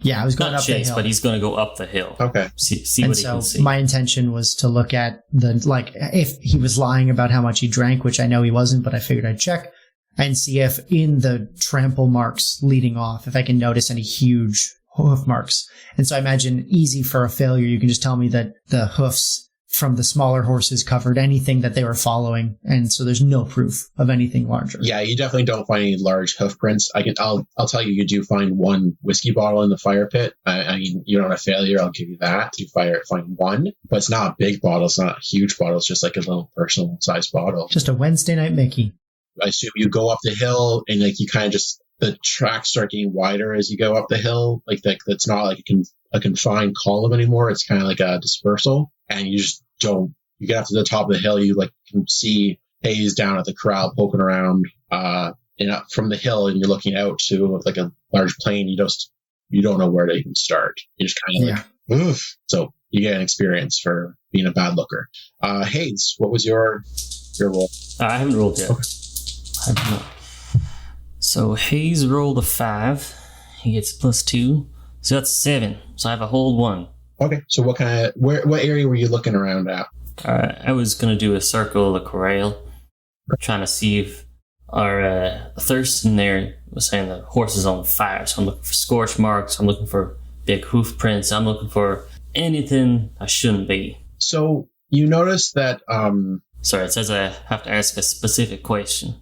Yeah, I was going Not up chase, the hill. but he's going to go up the hill. Okay. See And what he so can see. my intention was to look at if he was lying about how much he drank, which I know he wasn't, but I figured I'd check, and see if in the trample marks leading off, if I can notice any huge hoof marks. And so I imagine easy for a failure, you can just tell me that the hoofs from the smaller horses covered anything that they were following, and so there's no proof of anything larger. Yeah, you definitely don't find any large hoof prints. I'll tell you, you do find one whiskey bottle in the fire pit. I mean, you don't have failure. I'll give you that. You find one, but it's not a big bottle. It's not a huge bottle. It's just like a little personal sized bottle. Just a Wednesday night Mickey. I assume you go up the hill and like you kind of just the tracks start getting wider as you go up the hill. Like that's not like a confined column anymore. It's kind of like a dispersal, and you just don't. You get up to the top of the hill, you like can see Hayes down at the corral poking around, from the hill, and you're looking out to like a large plain. You don't know where to even start. You just kind of like, oof. So you get an experience for being a bad looker. Hayes, what was your roll? I haven't rolled yet. Okay. I have not. So Hayes rolled a 5. He gets +2. So that's 7. So I have a whole 1. Okay. So what area were you looking around at? I was going to do a circle of the corral, trying to see if our Thurston there was saying the horse is on fire. So I'm looking for scorch marks. I'm looking for big hoof prints. I'm looking for anything I shouldn't be. So you notice that... Sorry, it says I have to ask a specific question.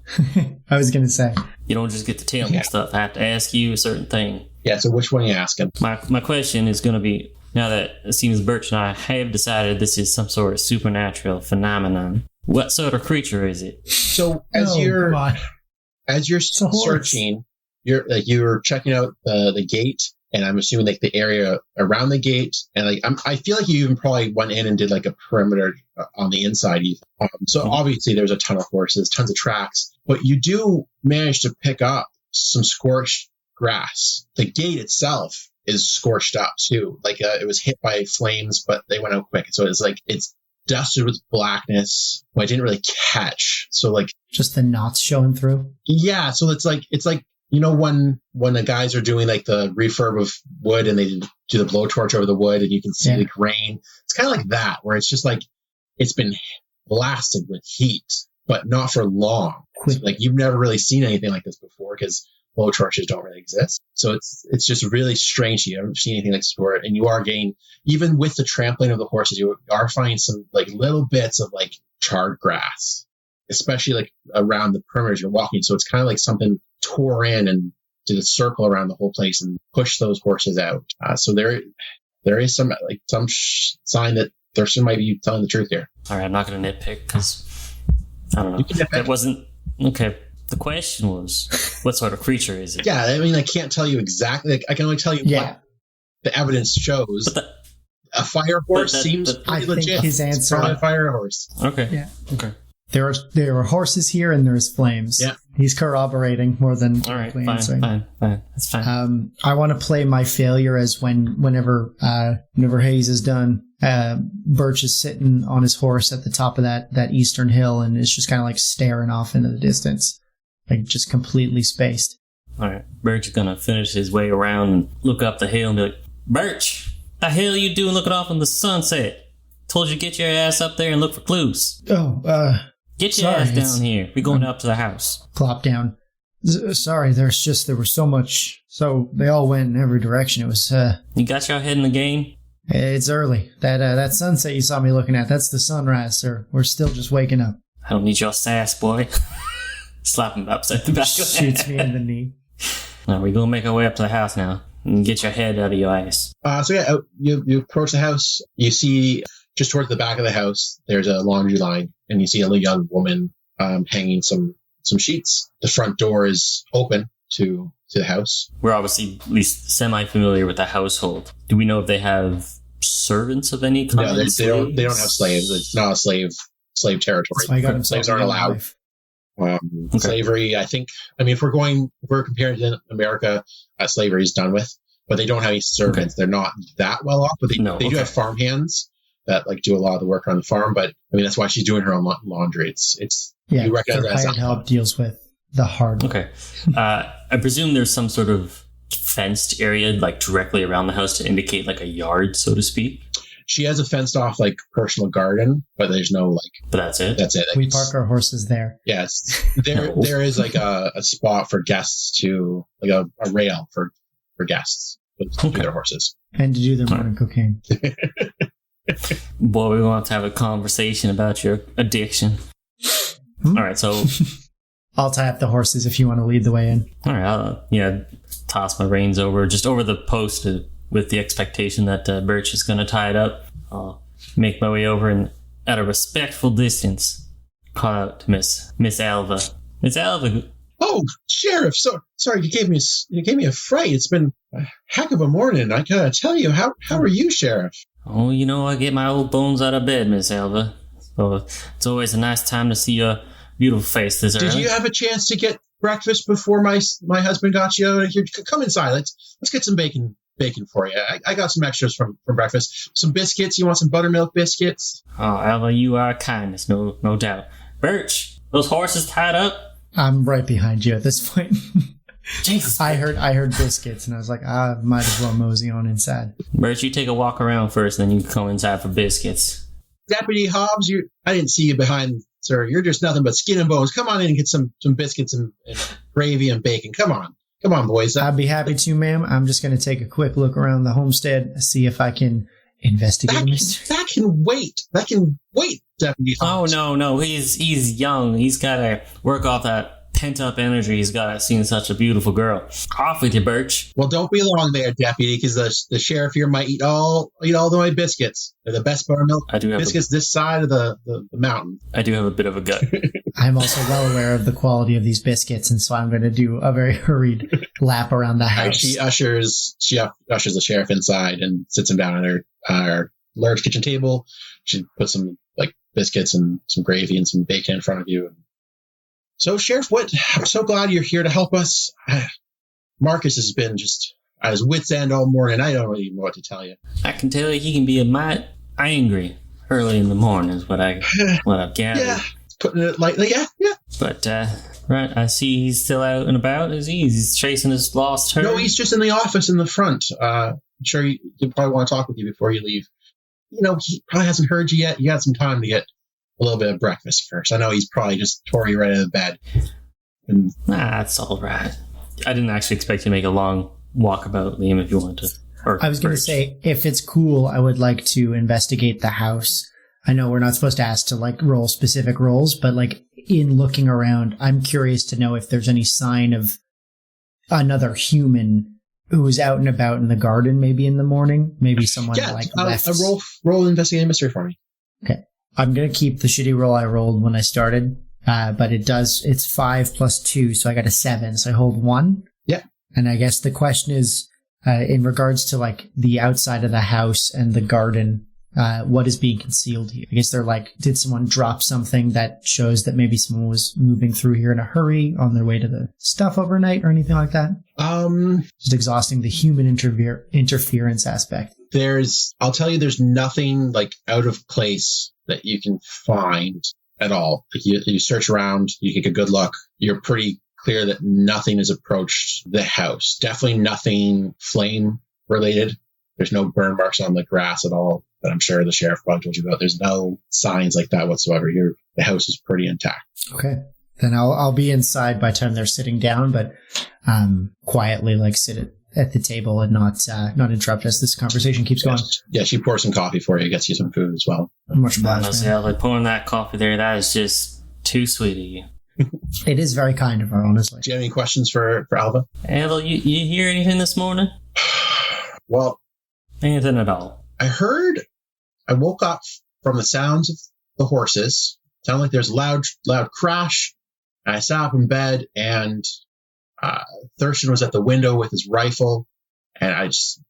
I was going to say. You don't just get to tell me stuff. I have to ask you a certain thing. Yeah, so which one are you asking? My question is going to be, now that it seems Birch and I have decided this is some sort of supernatural phenomenon, what sort of creature is it? So as you're searching, you're checking out the gate, and I'm assuming like the area around the gate, and like I feel like you even probably went in and did like a perimeter on the inside. So obviously there's a ton of horses, tons of tracks, but you do manage to pick up some scorched grass. The gate itself is scorched up too. Like it was hit by flames, but they went out quick. So it's dusted with blackness, but I didn't really catch. So like just the knots showing through. Yeah. So it's like, you know, when the guys are doing like the refurb of wood and they do the blowtorch over the wood and you can see like rain, it's kind of like that, where it's just like, it's been blasted with heat, but not for long. So, like you've never really seen anything like this before because blowtorches don't really exist. So it's just really strange. You haven't seen anything like this before. And you are getting, even with the trampling of the horses, you are finding some like little bits of like charred grass, especially like around the perimeters you're walking. So it's kind of like something tore in and did a circle around the whole place and pushed those horses out. So there is some sign that Thurston might be telling the truth here. All right, I'm not going to nitpick because I don't know. That wasn't okay. The question was, what sort of creature is it? Yeah, I mean, I can't tell you exactly. Like, I can only tell you what the evidence shows. A fire horse seems pretty legit. Think his answer. It's probably a fire horse. Okay. Yeah. Okay. There are horses here and there's flames. Yeah. He's corroborating more than all right. answering. Fine. That's fine. I want to play my failure as whenever Hayes is done, Birch is sitting on his horse at the top of that eastern hill and is just kind of like staring off into the distance, like just completely spaced. All right. Birch is gonna finish his way around and look up the hill and be like, "Birch, the hell you doing looking off in the sunset? Told you to get your ass up there and look for clues. Get your ass down here. We're going up to the house." Plop down. Sorry, there was so much. So they all went in every direction. It was, You got your head in the game? It's early. That sunset you saw me looking at, that's the sunrise, sir. We're still just waking up. I don't need your sass, boy. Slap him upside the back of the Shoots me in the knee. Now we're going to make our way up to the house now and get your head out of your ass. You approach the house. You see just towards the back of the house, there's a laundry line, and you see a young woman hanging some sheets. The front door is open to the house. We're obviously at least semi-familiar with the household. Do we know if they have servants of any kind? No, they don't have slaves. It's not a slave territory. That's why I got slaves aren't allowed. Okay. Slavery, if we're comparing to America, slavery is done with, but they don't have any servants. Okay. They're not that well off, but they do have farm hands that like do a lot of the work around the farm. But I mean, that's why she's doing her own laundry. It's Yeah, you recognize their that as hired Alva. help deals with the hard. Okay. I presume there's some sort of fenced area like directly around the house to indicate like a yard, so to speak. She has a fenced off like personal garden, but there's no like. But that's it. That's it. Like, We park our horses there. Yes, there No. there is like a spot for guests to like a rail for guests to Okay. their horses. And to do their morning cocaine. Boy, we want to have a conversation about your addiction. Hmm? All right, so I'll tie up the horses if you want to lead the way in. all right, I'll toss my reins over the post with the expectation that Birch is going to tie it up. I'll make my way over and at a respectful distance call out to Miss Alva. Miss Alva, Oh, Sheriff! Sorry, you gave me a fright. It's been a heck of a morning. I gotta tell you, how are you, Sheriff? oh, I get my old bones out of bed, Miss Alva. So it's always a nice time to see your beautiful face this early. Did you have a chance to get breakfast before my husband got you out of here? Come inside. Let's get some bacon for you. I got some extras from breakfast. Some biscuits. You want some buttermilk biscuits? Oh, Alva, you are kindness, no doubt. Birch, those horses tied up? I'm right behind you at this point. Jesus. I heard biscuits, and I was like, I might as well mosey on inside. Birch, you take a walk around first, then you come inside for biscuits. Deputy Hobbs, I didn't see you behind, sir. You're just nothing but skin and bones. Come on in and get some biscuits and gravy and bacon. Come on, boys. I'd be happy to, ma'am. I'm just going to take a quick look around the homestead, see if I can investigate this. That can wait. Deputy Oh Hobbs. no, he's young. He's gotta work off that pent up energy he's got seeing such a beautiful girl. Off with you, Birch. Well, don't be long there, Deputy, because the sheriff here might eat all of my biscuits. They're the best buttermilk I do have biscuits this side of the mountain. I do have a bit of a gut. I'm also well aware of the quality of these biscuits, and so I'm going to do a very hurried lap around the house. She ushers the sheriff inside and sits him down at her large kitchen table. She puts some like biscuits and some gravy and some bacon in front of you. So, Sheriff, I'm so glad you're here to help us. Marcus has been just at his wit's end all morning. I don't really know what to tell you. I can tell you he can be a mite angry early in the morning is what I've gathered. Yeah, putting it lightly. Yeah. But right, I see he's still out and about. Is he? He's chasing his lost herd. No, he's just in the office in the front. I'm sure he'll probably want to talk with you before you leave. He probably hasn't heard you yet. You got some time to get a little bit of breakfast first. I know he's probably just tore you right out of bed. And That's all right. I didn't actually expect you to make a long walkabout, Liam, if you want to. I was going to say, if it's cool, I would like to investigate the house. I know we're not supposed to ask to like roll specific roles, but like in looking around, I'm curious to know if there's any sign of another human who's out and about in the garden, maybe in the morning. Maybe someone left. Roll investigating mystery for me. Okay. I'm going to keep the shitty roll I rolled when I started, but it's 5 plus 2, so I got a 7, so I hold 1. Yeah. And I guess the question is, in regards to like the outside of the house and the garden, what is being concealed here? I guess they're like, did someone drop something that shows that maybe someone was moving through here in a hurry on their way to the stuff overnight or anything like that? Just exhausting the human interference aspect. I'll tell you, there's nothing like out of place that you can find at all. Like you search around, you take a good look. You're pretty clear that nothing has approached the house. Definitely nothing flame related. There's no burn marks on the grass at all that I'm sure the sheriff probably told you about. There's no signs like that whatsoever. The house is pretty intact. Okay. Then I'll be inside by the time they're sitting down, but quietly like sit at the table and not interrupt as this conversation keeps going. Yeah, she pours some coffee for you, gets you some food as well. Much obliged. Like pouring that coffee there, that is just too sweet of you. It is very kind of her, honestly. Do you have any questions for Alva? Alva, you hear anything this morning? Well, Anything at all? I woke up from the sounds of the horses. Sounded like there's a loud crash. And I sat up in bed, and Thurston was at the window with his rifle, and I just...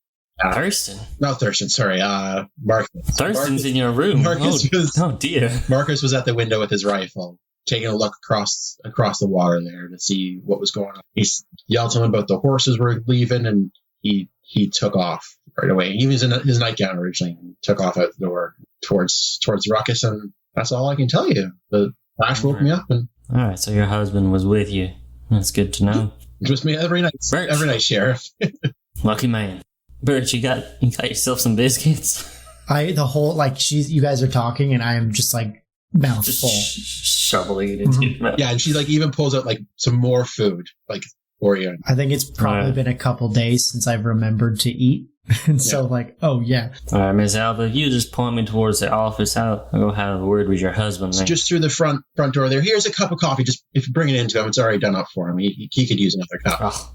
Thurston? Not Thurston, sorry. Marcus. Thurston's in your room. Oh dear. Marcus was at the window with his rifle, taking a look across the water there to see what was going on. He yelled to him about the horses were leaving, and he took off right away. He was in his nightgown originally, and took off out the door towards the ruckus, and that's all I can tell you. The Flash woke me up, and All right, so your husband was with you. That's good to know. just me every night. Birch. Every night, Sheriff. Lucky man. Birch, you got yourself some biscuits? You guys are talking and I am just like mouth Just full. shoveling it into your mouth. Yeah, and she like even pulls out like some more food, like for you. I think it's probably been a couple days since I've remembered to eat. And so oh yeah. All right, Miss Alva, if you just point me towards the office, I'll go have a word with your husband. So Then. just through the front door there. Here's a cup of coffee. Just if you bring it into him, it's already done up for him. He could use another cup. Oh,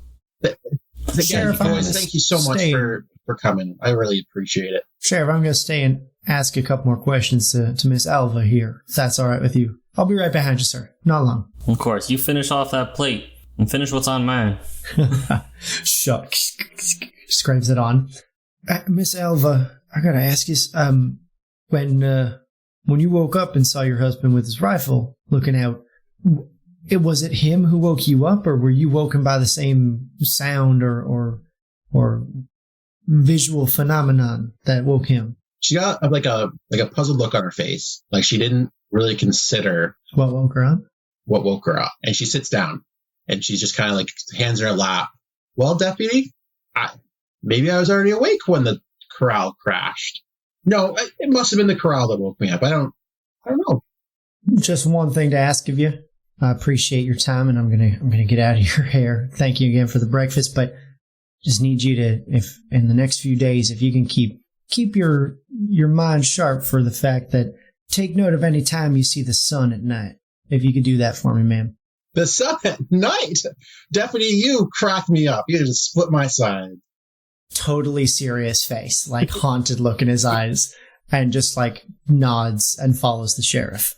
Again, Sheriff, guys, thank you so much for coming. I really appreciate it. Sheriff, I'm going to stay and ask a couple more questions to Miss Alva here, if that's all right with you. I'll be right behind you, sir. Not long. of course, you finish off that plate and finish what's on mine. Shucks. Scrapes it on. Miss Alva, I gotta ask you, when you woke up and saw your husband with his rifle looking out, was it him who woke you up, or were you woken by the same sound or visual phenomenon that woke him? She got like a puzzled look on her face, like she didn't really consider What woke her up? what woke her up. And she sits down, and she's just kind of like hands in her lap. Well, deputy, maybe I was already awake when the corral crashed. No, it must have been the corral that woke me up. I don't know. Just one thing to ask of you. I appreciate your time, and I'm gonna get out of your hair. Thank you again for the breakfast, but just need you to, if in the next few days, if you can keep your mind sharp for the fact that take note of any time you see the sun at night. If you could do that for me, ma'am. The sun at night, deputy, you cracked me up. You just split my side. Totally serious face, like haunted look in his eyes, and just like nods and follows the sheriff.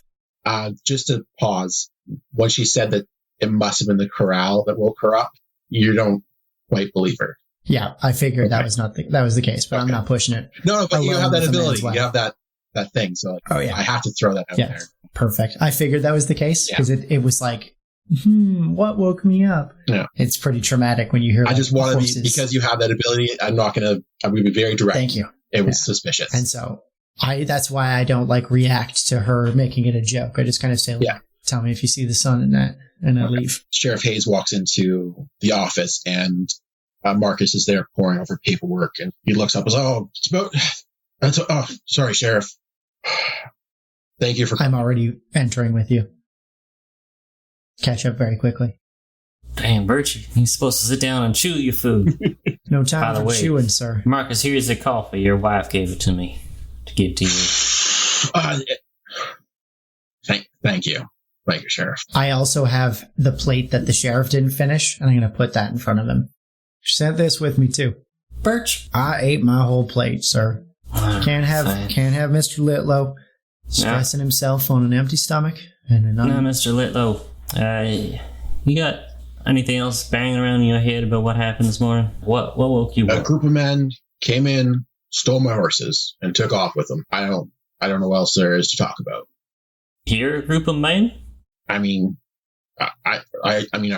Just to pause, when she said that it must have been the corral that woke her up, you don't quite believe her. Yeah, I figured that was the case, but I'm not pushing it. No, but you have that ability. Well. You have that thing. So Oh yeah, I have to throw that out there. Perfect. I figured that was the case because it was like, what woke me up? Yeah. It's pretty traumatic when you hear. I just wanted horses. because you have that ability. I'm going to be very direct. Thank you. It was suspicious. And so that's why I don't like react to her making it a joke. I just kind of say, tell me if you see the sun at night, and I leave. Sheriff Hayes walks into the office, and Marcus is there pouring over paperwork, and he looks up and says, sorry, Sheriff. Thank you for... I'm already entering with you. Catch up very quickly. Damn, Birchie, you're supposed to sit down and chew your food. No time for chewing, sir. Marcus, here's the coffee. Your wife gave it to me to give to you. Thank you. Thank you, Sheriff. I also have the plate that the sheriff didn't finish, and I'm going to put that in front of him. She sent this with me, too. Birch. I ate my whole plate, sir. Can't have Mr. Littlow stressing himself on an empty stomach. No, Mr. Littlow. You got anything else banging around in your head about what happened this morning? What woke you up? A group of men came in, stole my horses, and took off with them. I don't know what else there is to talk about. Here, a group of men? I mean, I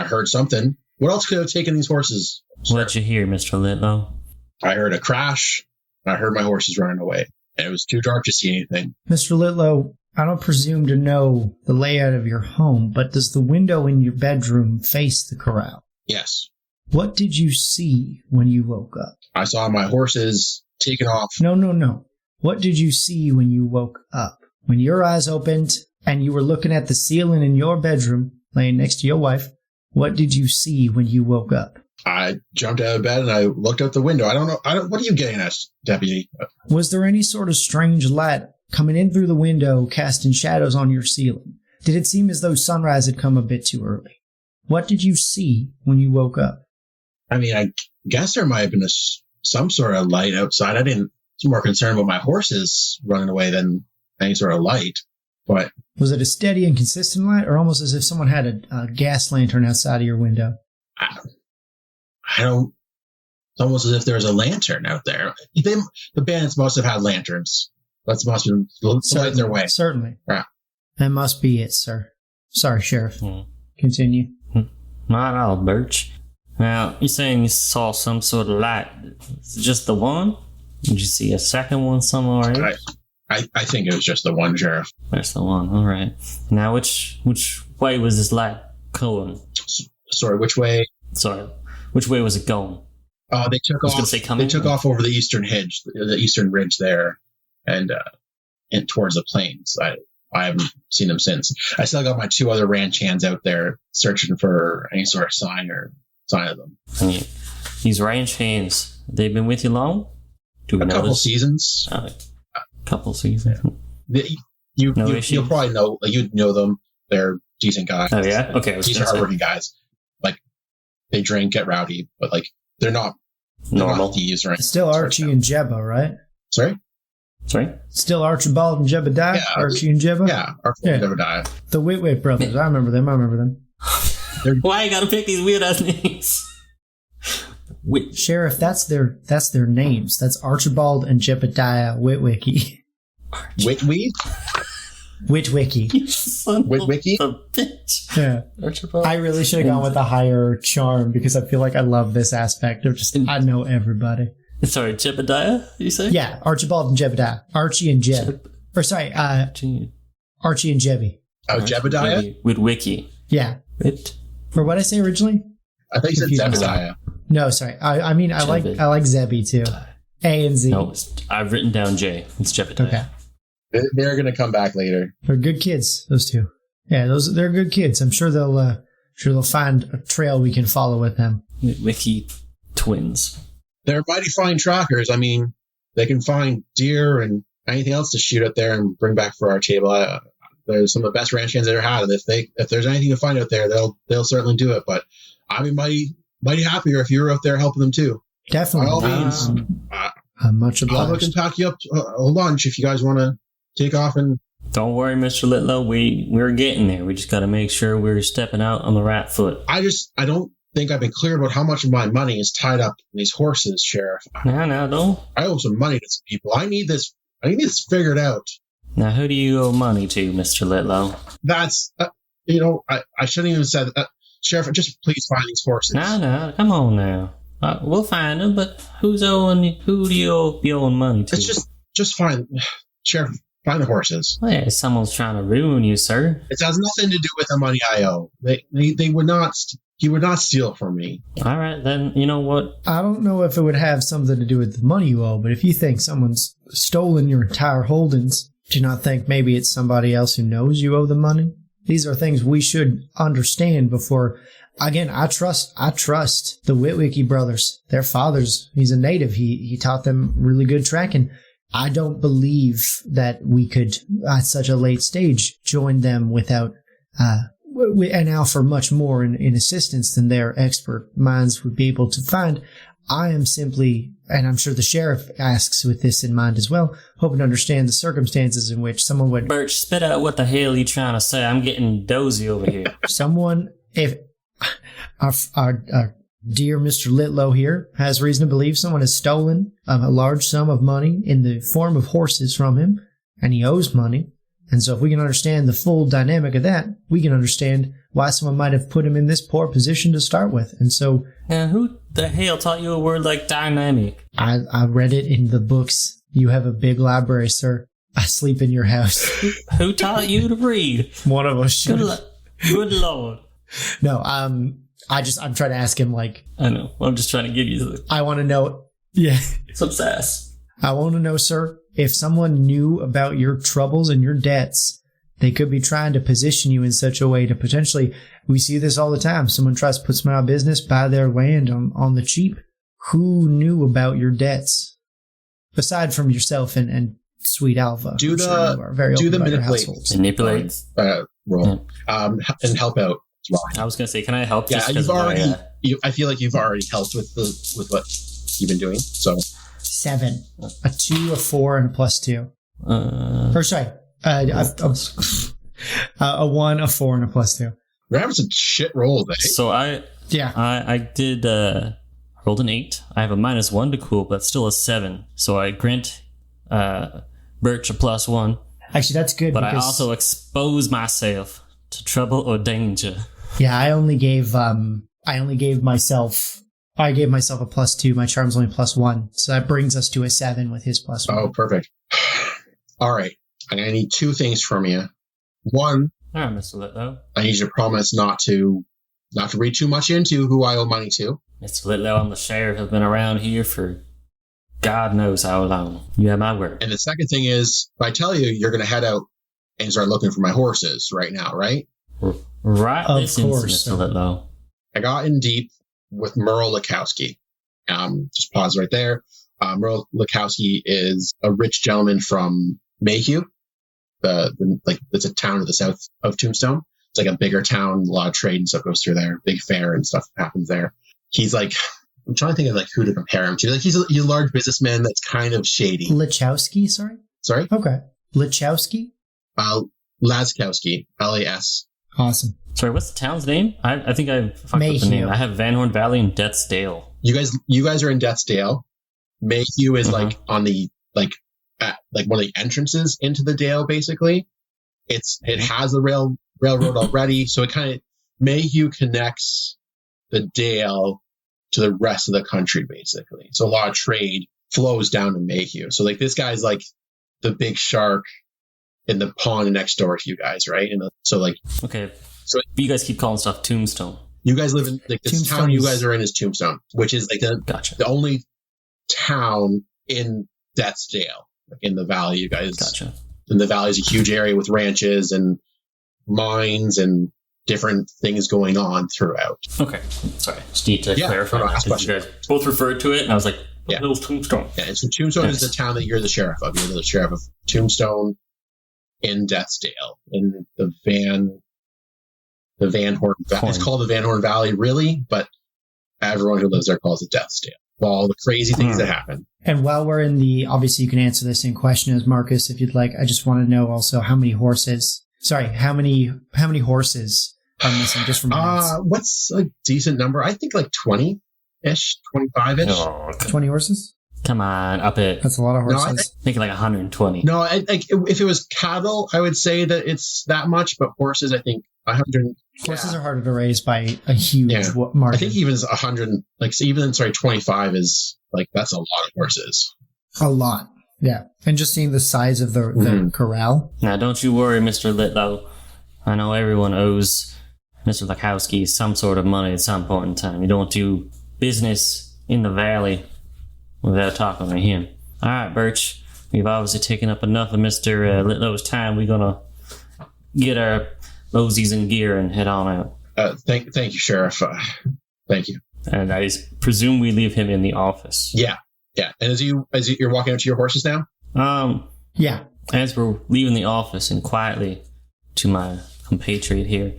heard something. What else could have taken these horses? What'd you hear, Mr. Littlow? I heard a crash, and I heard my horses running away. And it was too dark to see anything. Mr. Littlow, I don't presume to know the layout of your home, but does the window in your bedroom face the corral? Yes. What did you see when you woke up? I saw my horses taken off. No. What did you see when you woke up? When your eyes opened and you were looking at the ceiling in your bedroom, laying next to your wife, what did you see when you woke up? I jumped out of bed and I looked out the window. I don't know. What are you getting at, Deputy? Was there any sort of strange light coming in through the window, casting shadows on your ceiling? Did it seem as though sunrise had come a bit too early? What did you see when you woke up? I mean, I guess there might have been some sort of light outside. I was more concerned about my horses running away than any sort of light. But was it a steady and consistent light, or almost as if someone had a gas lantern outside of your window? It's almost as if there was a lantern out there. The bandits must have had lanterns. That must have been lighting their way. Certainly. Yeah. That must be it, sir. Sorry, Sheriff. Continue. Not all, Birch. Now, you're saying you saw some sort of light. Is it just the one? Did you see a second one somewhere else? I think it was just the one, Sheriff. That's the one. All right. Now, which way was this light going? Sorry, which way? Sorry, which way was it going? They took off. They took off over the eastern ridge, there, and towards the plains. I haven't seen them since. I still got my 2 other ranch hands out there searching for any sort of sign of them. I mean, these ranch hands, they've been with you long? A couple seasons. Couple seasons. You'll probably know. Like, you'd know them. They're decent guys. Oh yeah. Okay. Decent, hardworking guys. Like, they drink, get rowdy, but like they're not normal thieves, right? Still Archie and Jebba, right? Sorry. Still Archibald and Jebediah? Yeah, Archie and Jebba? Yeah, Archibald and Jebediah. The Whitwick brothers. I remember them. Why you gotta pick these weird ass names? Sheriff, that's their names. That's Archibald and Jebediah Whitwicky. Whitweed? Whitwicky. Whitwicky? The bitch. Yeah. Archibald. I really should have gone with a higher charm because I feel like I love this aspect of just I know everybody. Sorry, Jebediah, you say? Yeah, Archibald and Jebediah. Archie and Jeb. Archie and Jebby. Oh, Jebediah? With Wiki. Yeah. For what I say originally? I think you said Zebediah. No, sorry. I mean, I like Zebby too. A and Z. No, I've written down J. It's Jebediah. Okay. They're going to come back later. They're good kids, those two. Yeah, they're good kids. I'm sure they'll find a trail we can follow with them. Wiki twins. They're mighty fine trackers. I mean, they can find deer and anything else to shoot out there and bring back for our table. They're some of the best ranch hands I've ever had, and if there's anything to find out there, they'll certainly do it. But I'd be mighty happier if you were out there helping them too. Definitely. By all means, I'm much obliged. I'll look and pack you up a lunch if you guys want to take off. And don't worry, Mr. Littlow, we're getting there. We just got to make sure we're stepping out on the right foot. I don't think I've been clear about how much of my money is tied up in these horses, Sheriff. No, don't. I owe some money to some people. I need this figured out. Now, who do you owe money to, Mr. Littlow? That's, I shouldn't even have said that. Sheriff, just please find these horses. No, come on now. We'll find them, but who do you be owing money to? It's just find, Sheriff, find the horses. Well, yeah, someone's trying to ruin you, sir. It has nothing to do with the money I owe. They would not, he would not steal from me. All right, then, you know what? I don't know if it would have something to do with the money you owe, but if you think someone's stolen your entire holdings, do you not think maybe it's somebody else who knows you owe the money? These are things we should understand before. Again, I trust the Whitwicky brothers. Their father's, he's a native. He taught them really good tracking. I don't believe that we could, at such a late stage, join them without, and offer much more in assistance than their expert minds would be able to find. I am simply, and I'm sure the sheriff asks with this in mind as well, hoping to understand the circumstances in which someone would... Birch, spit out what the hell you trying to say. I'm getting dozy over here. If our dear Mr. Littlow here has reason to believe someone has stolen a large sum of money in the form of horses from him, and he owes money. And so if we can understand the full dynamic of that, we can understand why someone might have put him in this poor position to start with. And so... Now, who the hell taught you a word like dynamic? I read it in the books. You have a big library, sir. I sleep in your house. Who taught you to read? One of us should. Good Lord. No, I'm trying to ask him, like... I know. I'm just trying to give you I want to know... Yeah. Some sass. I want to know, sir, if someone knew about your troubles and your debts, they could be trying to position you in such a way to potentially... We see this all the time. Someone tries to put someone out of business, buy their land on the cheap. Who knew about your debts? Aside from yourself and Sweet Alpha. Do the manipulate roll. Yeah. And help out as well. I was going to say, can I help? Yeah, you've already... I feel like you've already helped with what you've been doing, so... 7. A 2, a 4, and a +2. A 1, a 4, and a +2. We're having some shit rolls, eh? So I did rolled an 8. I have a -1 to cool, but still a 7. So I grant Birch a +1. Actually, that's good. But I also expose myself to trouble or danger. Yeah, I gave myself a +2. My charm's only +1, so that brings us to a 7 with his +1. Oh, perfect. All right. I'm going to need 2 things from you. One, All right, Mr. Littlow. I need you to promise not to read too much into who I owe money to. Mr. Littlow, I'm the sheriff. I've been around here for God knows how long. You have my word. And the second thing is, if I tell you, you're going to head out and start looking for my horses right now, right? Right Of this instant, course, Mr. Littlow. I got in deep with Merle Lakowski. Just pause right there. Merle Lakowski is a rich gentleman from Mayhew. It's a town to the south of Tombstone. It's like a bigger town. A lot of trade and stuff goes through there. Big fair and stuff happens there. He's like, I'm trying to think of like who to compare him to. Like he's a large businessman that's kind of shady. Lachowski, sorry? Sorry? Okay. Lachowski? Laskowski. LAS. Awesome. Sorry, what's the town's name? I think I fucked up the Mayhew. name. I have Van Horn Valley and Death's Dale. You guys are in Deathsdale. Mayhew is like on the at one of the entrances into the Dale. Basically, it has a railroad already, so it kind of Mayhew connects the Dale to the rest of the country, basically. So a lot of trade flows down to Mayhew. So like this guy's like the big shark in the pond next door to you guys, right? And so like Okay. So you guys keep calling stuff Tombstone. you guys live in like this Tombstone town you is- guys are in is Tombstone, which is like Gotcha. the only town in Deathsdale, like in the valley. You guys, Gotcha. and the valley is a huge area with ranches and mines and different things going on throughout. Okay. Sorry. Just need to Yeah, clarify no, that ask because you questions. guys both referred to it, and I was like, Yeah. little Tombstone. Yeah, and so Tombstone is Yes. the town that you're the sheriff of. You're the sheriff of Tombstone in Deathsdale in the Van Horn Valley. It's called the Van Horn Valley, really, but everyone who lives there calls it Deathsdale. All the crazy things that happen. And while we're in obviously you can answer this in question as Marcus if you'd like. I just want to know also how many horses are missing just from my notes. What's a decent number? I think like 20-ish, 25-ish. Oh, 20 horses? come on, up it. That's a lot of No, I horses. Make it like 120. No, if it was cattle, I would say that it's that much, but horses, I think 100. Horses are harder to raise by a huge Yeah. margin. I think even 100, 25 is like, that's a lot of horses. A lot. Yeah. And just seeing the size of the Mhm. corral. Now, don't you worry, Mr. Littlow. I know everyone owes Mr. Lakowski some sort of money at some point in time. You don't do business in the valley without talking to him. All right, Birch. We've obviously taken up enough of Mr. Litlow's time. We're going to get our mosies in gear and head on out. Thank you, Sheriff. Thank you. And I presume we leave him in the office. Yeah. And as you're walking out to your horses now? Yeah. As we're leaving the office and quietly to my compatriot here,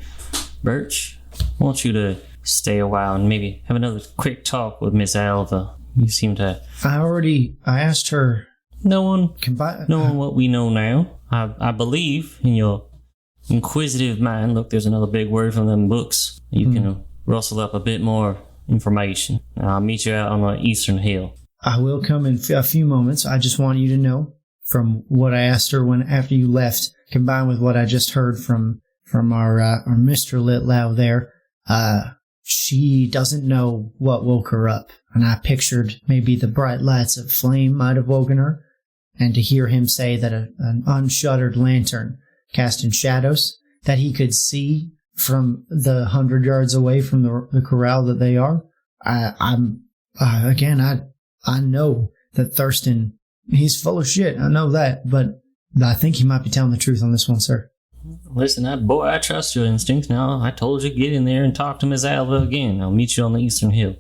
Birch, I want you to stay a while and maybe have another quick talk with Miss Alva. You seem to I asked her. knowing Knowing what we know now. I believe in your inquisitive mind. Look, there's another big word from them books. You can rustle up a bit more information. I'll meet you out on the Eastern Hill. I will come in a few moments. I just want you to know from what I asked her after you left, combined with what I just heard from our Mr. Littlow there, she doesn't know what woke her up. And I pictured maybe the bright lights of flame might have woken her. And to hear him say that an unshuttered lantern casting shadows that he could see from the 100 yards away from the corral that they are, I know that Thurston, he's full of shit. I know that, but I think he might be telling the truth on this one, sir. Listen, I trust your instincts now. I told you, get in there and talk to Miss Alva again. I'll meet you on the Eastern Hill.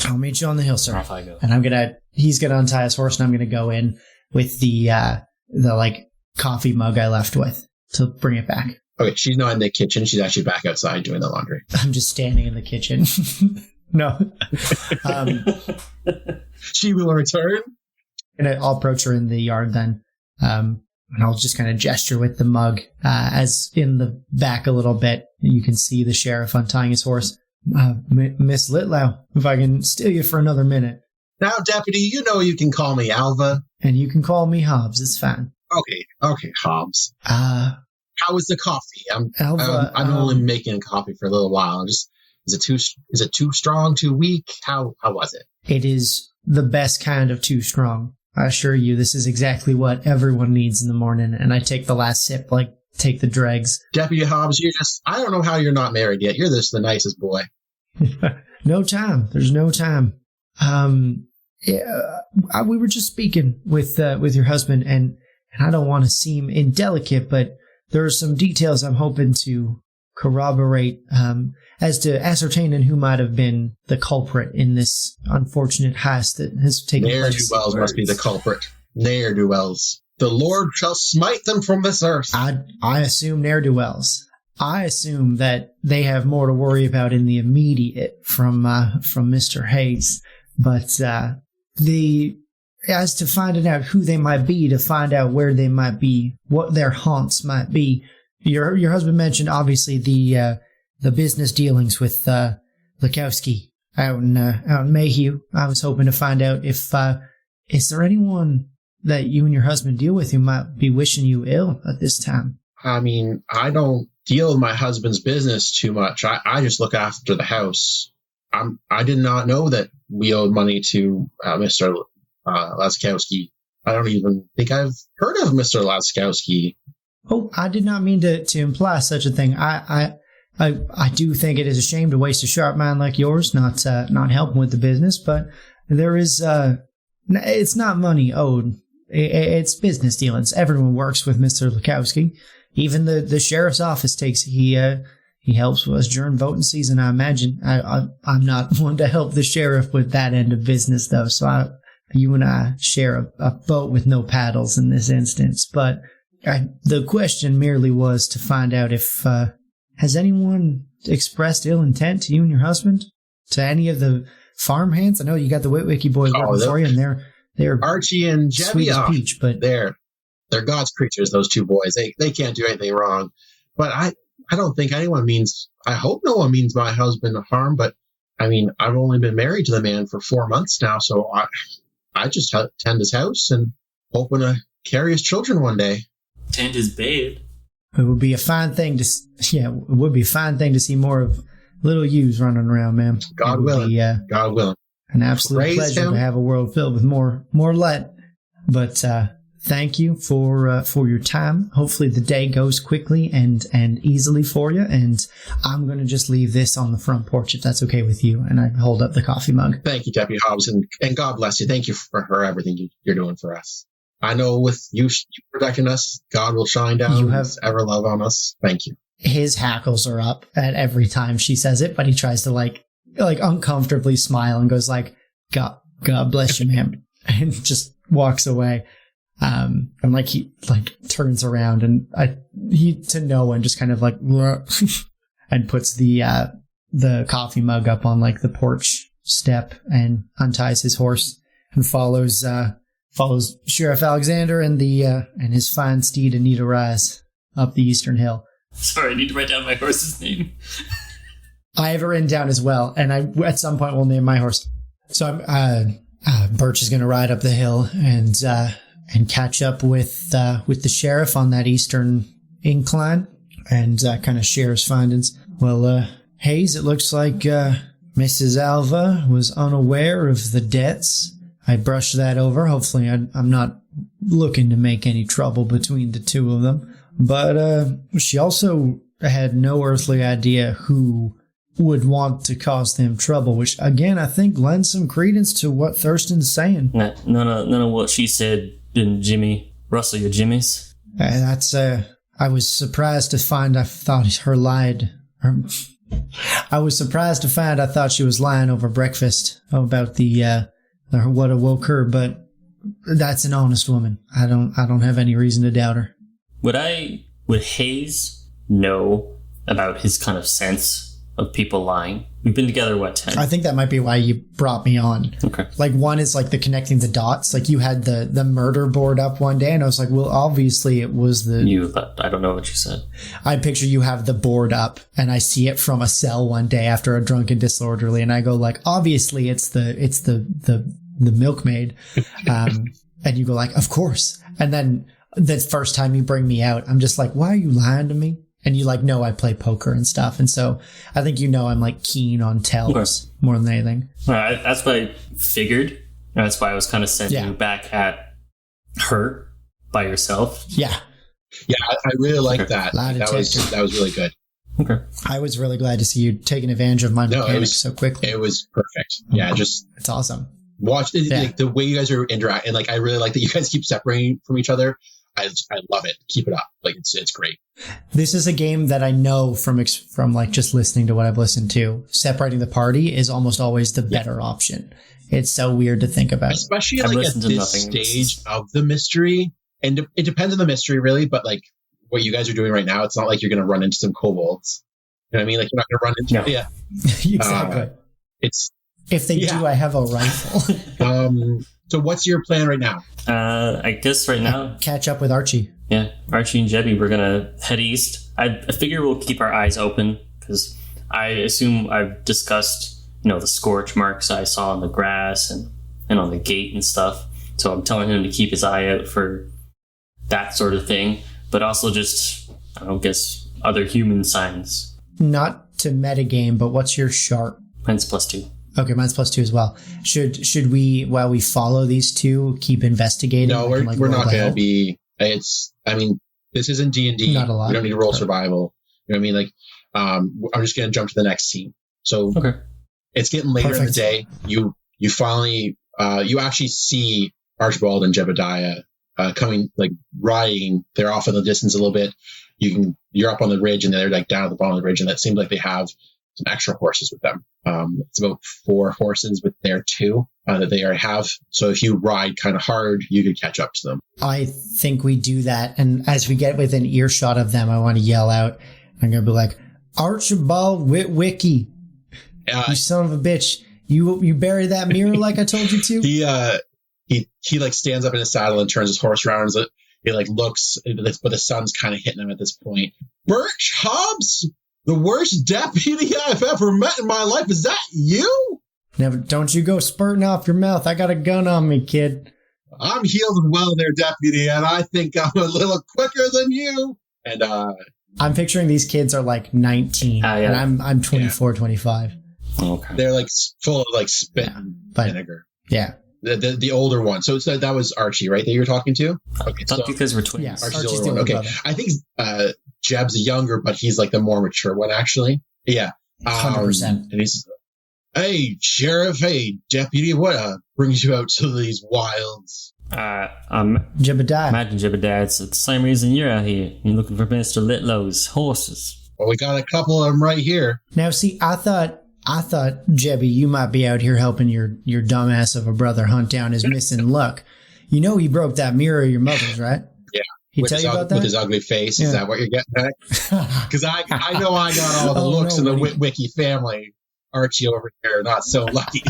I'll meet you on the hill, sir. Off I go. And he's gonna untie his horse, and I'm gonna go in with the coffee mug I left with to bring it back. Okay, she's not in the kitchen. She's actually back outside doing the laundry. I'm just standing in the kitchen. No. She will return. And I'll approach her in the yard then. And I'll just kind of gesture with the mug as in the back a little bit. You can see the sheriff untying his horse. Miss Littlow, if I can steal you for another minute. Now, Deputy, you know you can call me Alva. And you can call me Hobbs. It's fine. Okay, Hobbs. Alva, How is the coffee? I'm only making coffee for a little while. Is it too strong, too weak? How was it? it is the best kind of too strong. I assure you, this is exactly what everyone needs in the morning. And I take the last sip, like, take the dregs. Deputy Hobbs, I don't know how you're not married yet. You're just the nicest boy. No time. There's no time. We were just speaking with your husband, and I don't want to seem indelicate, but there are some details I'm hoping to corroborate as to ascertaining who might have been the culprit in this unfortunate heist that has taken place. Ne'er-do-wells must be the culprit. Ne'er-do-wells. The Lord shall smite them from this earth. I assume ne'er-do-wells. I assume that they have more to worry about in the immediate from Mr. Hayes. But as to finding out who they might be, to find out where they might be, what their haunts might be. Your husband mentioned obviously the business dealings with Lukowski out in Mayhew. I was hoping to find out if is there anyone that you and your husband deal with who might be wishing you ill at this time. I mean, I don't deal with my husband's business too much. I just look after the house. I did not know that we owed money to Mr. Laskowski. I don't even think I've heard of Mr. Laskowski. Oh, I did not mean to imply such a thing. I do think it is a shame to waste a sharp mind like yours not helping with the business, but there is it's not money owed. It's business dealings. Everyone works with Mr. Lukowski. Even the sheriff's office he helps us during voting season, I imagine. I'm not one to help the sheriff with that end of business, though. So you and I share a boat with no paddles in this instance. But the question merely was to find out if has anyone expressed ill intent to you and your husband, to any of the farmhands. I know you got the Witwicky boys working for you, and they're Archie and sweet as peach, but they're God's creatures. Those two boys, they can't do anything wrong. But I don't think anyone means. I hope no one means my husband harm. But I mean, I've only been married to the man for 4 months now, so I just tend his house and hoping to carry his children one day. Tend his babe. It would be a fine thing to see more of little yous running around, man. God willing. God willing. An absolute pleasure to have a world filled with more light. But thank you for your time. Hopefully the day goes quickly and easily for you. And I'm going to just leave this on the front porch if that's okay with you. And I hold up the coffee mug. Thank you, Deputy Hobbs, and God bless you. Thank you for everything you're doing for us. I know with you protecting us, God will shine down His ever love on us. Thank you. His hackles are up at every time she says it, but he tries to like uncomfortably smile and goes like, God bless you, ma'am, and just walks away. And like he turns around and he to no one just kind of like and puts the coffee mug up on like the porch step and unties his horse and follows Sheriff Alexander and his fine steed Anita Rise up the eastern hill. Sorry, I need to write down my horse's name. I have it written down as well, and I at some point will name my horse. So Birch is going to ride up the hill and catch up with the sheriff on that eastern incline and kind of share his findings. Well, Hayes, it looks like Mrs. Alva was unaware of the debts. I brushed that over. Hopefully I'm not looking to make any trouble between the two of them. But she also had no earthly idea who would want to cause them trouble, which, again, I think lends some credence to what Thurston's saying. None of what she said didn't Jimmy rustle your jimmies? I was surprised to find I thought her lied. I was surprised to find I thought she was lying over breakfast about what awoke her, but that's an honest woman. I don't have any reason to doubt her. Would Hayes know about his kind of sense of people lying? We've been together, 10? I think that might be why you brought me on. Okay. Like, one is like the connecting the dots. Like, you had the murder board up one day, and I was like, well, obviously it was I don't know what you said. I picture you have the board up, and I see it from a cell one day after a drunken disorderly, and I go like, obviously it's the milkmaid. And you go like, of course. And then the first time you bring me out, I'm just like, why are you lying to me? And you like, no, I play poker and stuff. And so I think I'm like keen on tells more than anything. That's what I figured. That's why I was kind of sending you back at hurt by yourself. Yeah. Yeah, I really like that. Lie That was really good. Okay. I was really glad to see you taking advantage of my mechanics so quickly. It was perfect. Yeah, just it's awesome. Watch like, the way you guys are interacting. Like, I really like that you guys keep separating from each other. I love it. Keep it up. Like, it's great. This is a game that I know from like just listening to what I've listened to. Separating the party is almost always the better option. It's so weird to think about, especially like at this stage of the mystery. And it depends on the mystery, really. But like what you guys are doing right now, it's not like you're going to run into some kobolds. You know what I mean? Like, you're not going to run into exactly. If they do, I have a rifle. So what's your plan right now? I guess right now, catch up with Archie. Yeah, Archie and Jebby, we're gonna head east. I figure we'll keep our eyes open because I assume I've discussed, the scorch marks I saw on the grass and on the gate and stuff. So I'm telling him to keep his eye out for that sort of thing, but also just, I don't guess, other human signs. Not to metagame, but what's your sharp? Mine's +2. Okay, mine's +2 as well. Should we, while we follow these two, keep investigating? No, we're not going to be. This isn't D&D. Not a lot. We don't need to roll survival. You know what I mean? Like, I'm just going to jump to the next scene. So it's getting later in the day. You finally, you actually see Archibald and Jebediah coming, like riding. They're off in the distance a little bit. You're up on the ridge, and they're like down at the bottom of the ridge, and that seems like they have some extra horses with them. It's about 4 horses with their 2 that they already have. So if you ride kind of hard, you could catch up to them. I think we do that. And as we get within earshot of them, I want to yell out. I'm going to be like, Archibald Witwicky, you son of a bitch. You bury that mirror like I told you to? He like stands up in his saddle and turns his horse around. He like looks, but the sun's kind of hitting him at this point. Birch Hobbs? The worst deputy I've ever met in my life. Is that you? Never. Don't you go spurting off your mouth. I got a gun on me, kid. I'm healed and well there, deputy, and I think I'm a little quicker than you. And I'm picturing these kids are like 19, and I'm 24, 25. Okay. They're like full of like spit and vinegar. Yeah. The older one. So that was Archie, right? That you were talking to? Okay. Not because we're twins. Yeah, Archie's the older one. Okay. Brother. I think Jeb's younger, but he's like the more mature one, actually. Yeah. 100%. And he's, hey, Sheriff, hey, Deputy, what brings you out to these wilds? Jebediah. Imagine Jebediah. It's the same reason you're out here. You're looking for Mr. Litlow's horses. Well, we got a couple of them right here. Now, see, I thought, Jebby, you might be out here helping your dumbass of a brother hunt down his missing luck. You know he broke that mirror of your mother's, right? Yeah. He tell you about that? With his ugly face? Yeah. Is that what you're getting at? Because I know I got all the looks in the Witwicky family. Archie over here, not so lucky.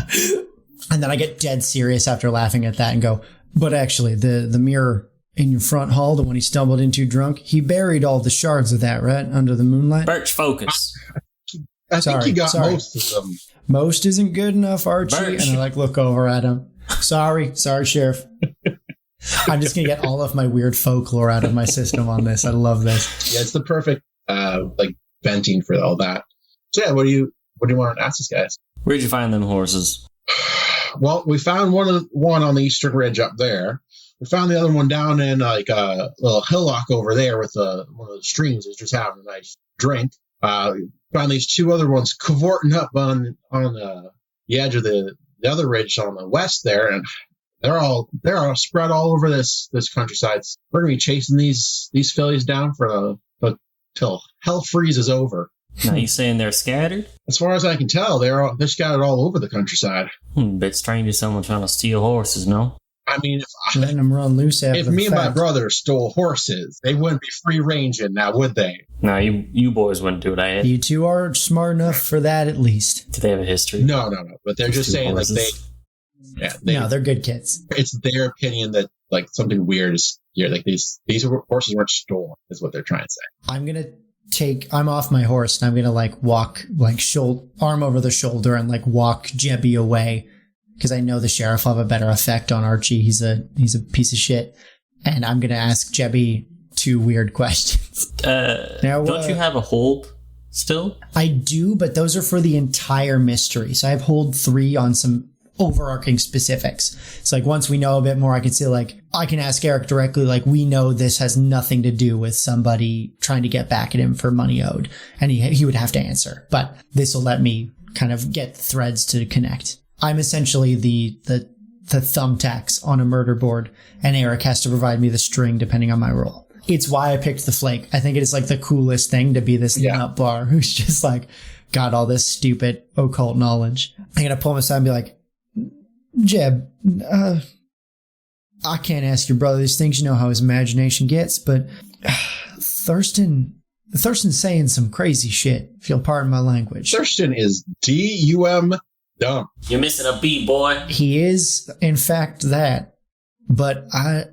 And then I get dead serious after laughing at that and go, but actually, the mirror in your front hall, the one he stumbled into drunk, he buried all the shards of that, right? Under the moonlight? Birch, focus. I think he got most of them. Most isn't good enough, Archie. Birch. And I look over at him. Sorry, Sheriff. I'm just gonna get all of my weird folklore out of my system on this. I love this. Yeah, it's the perfect venting for all that. So yeah, what do you want to ask these guys? Where'd you find them horses? Well, we found one on the eastern ridge up there. We found the other one down in like a little hillock over there with one of the streams. Is just having a nice drink. Found these 2 other ones cavorting up on the edge of the other ridge on the west there, and they're all spread all over this countryside. We're gonna be chasing these fillies down till hell freezes over. Now you saying they're scattered? As far as I can tell, they're scattered all over the countryside. Bit strange to someone trying to steal horses, no? I mean, letting them run loose after if me and my brother stole horses, they wouldn't be free ranging now, would they? No, you boys wouldn't do that. You 2 are smart enough for that, at least. Do they have a history? No. But they're just saying horses. they're good kids. It's their opinion that like something weird is here. Like these horses weren't stolen, is what they're trying to say. I'm off my horse and I'm gonna like walk like arm over the shoulder and like walk Jebby away. Because I know the sheriff will have a better effect on Archie. He's a piece of shit. And I'm going to ask Jebby 2 weird questions. Now, don't you have a hold still? I do, but those are for the entire mystery. So I have hold 3 on some overarching specifics. It's like once we know a bit more, I can say like, I can ask Eric directly, like, we know this has nothing to do with somebody trying to get back at him for money owed. And he would have to answer. But this will let me kind of get threads to connect. I'm essentially the thumbtacks on a murder board, and Eric has to provide me the string depending on my role. It's why I picked the flake. I think it is like the coolest thing to be this nut bar who's just like got all this stupid occult knowledge. I'm going to pull him aside and be like, Jeb, I can't ask your brother these things. You know how his imagination gets, but Thurston's saying some crazy shit, if you'll pardon my language. Thurston is D-U-M dumb. You're missing a B, boy. He is, in fact, that. But I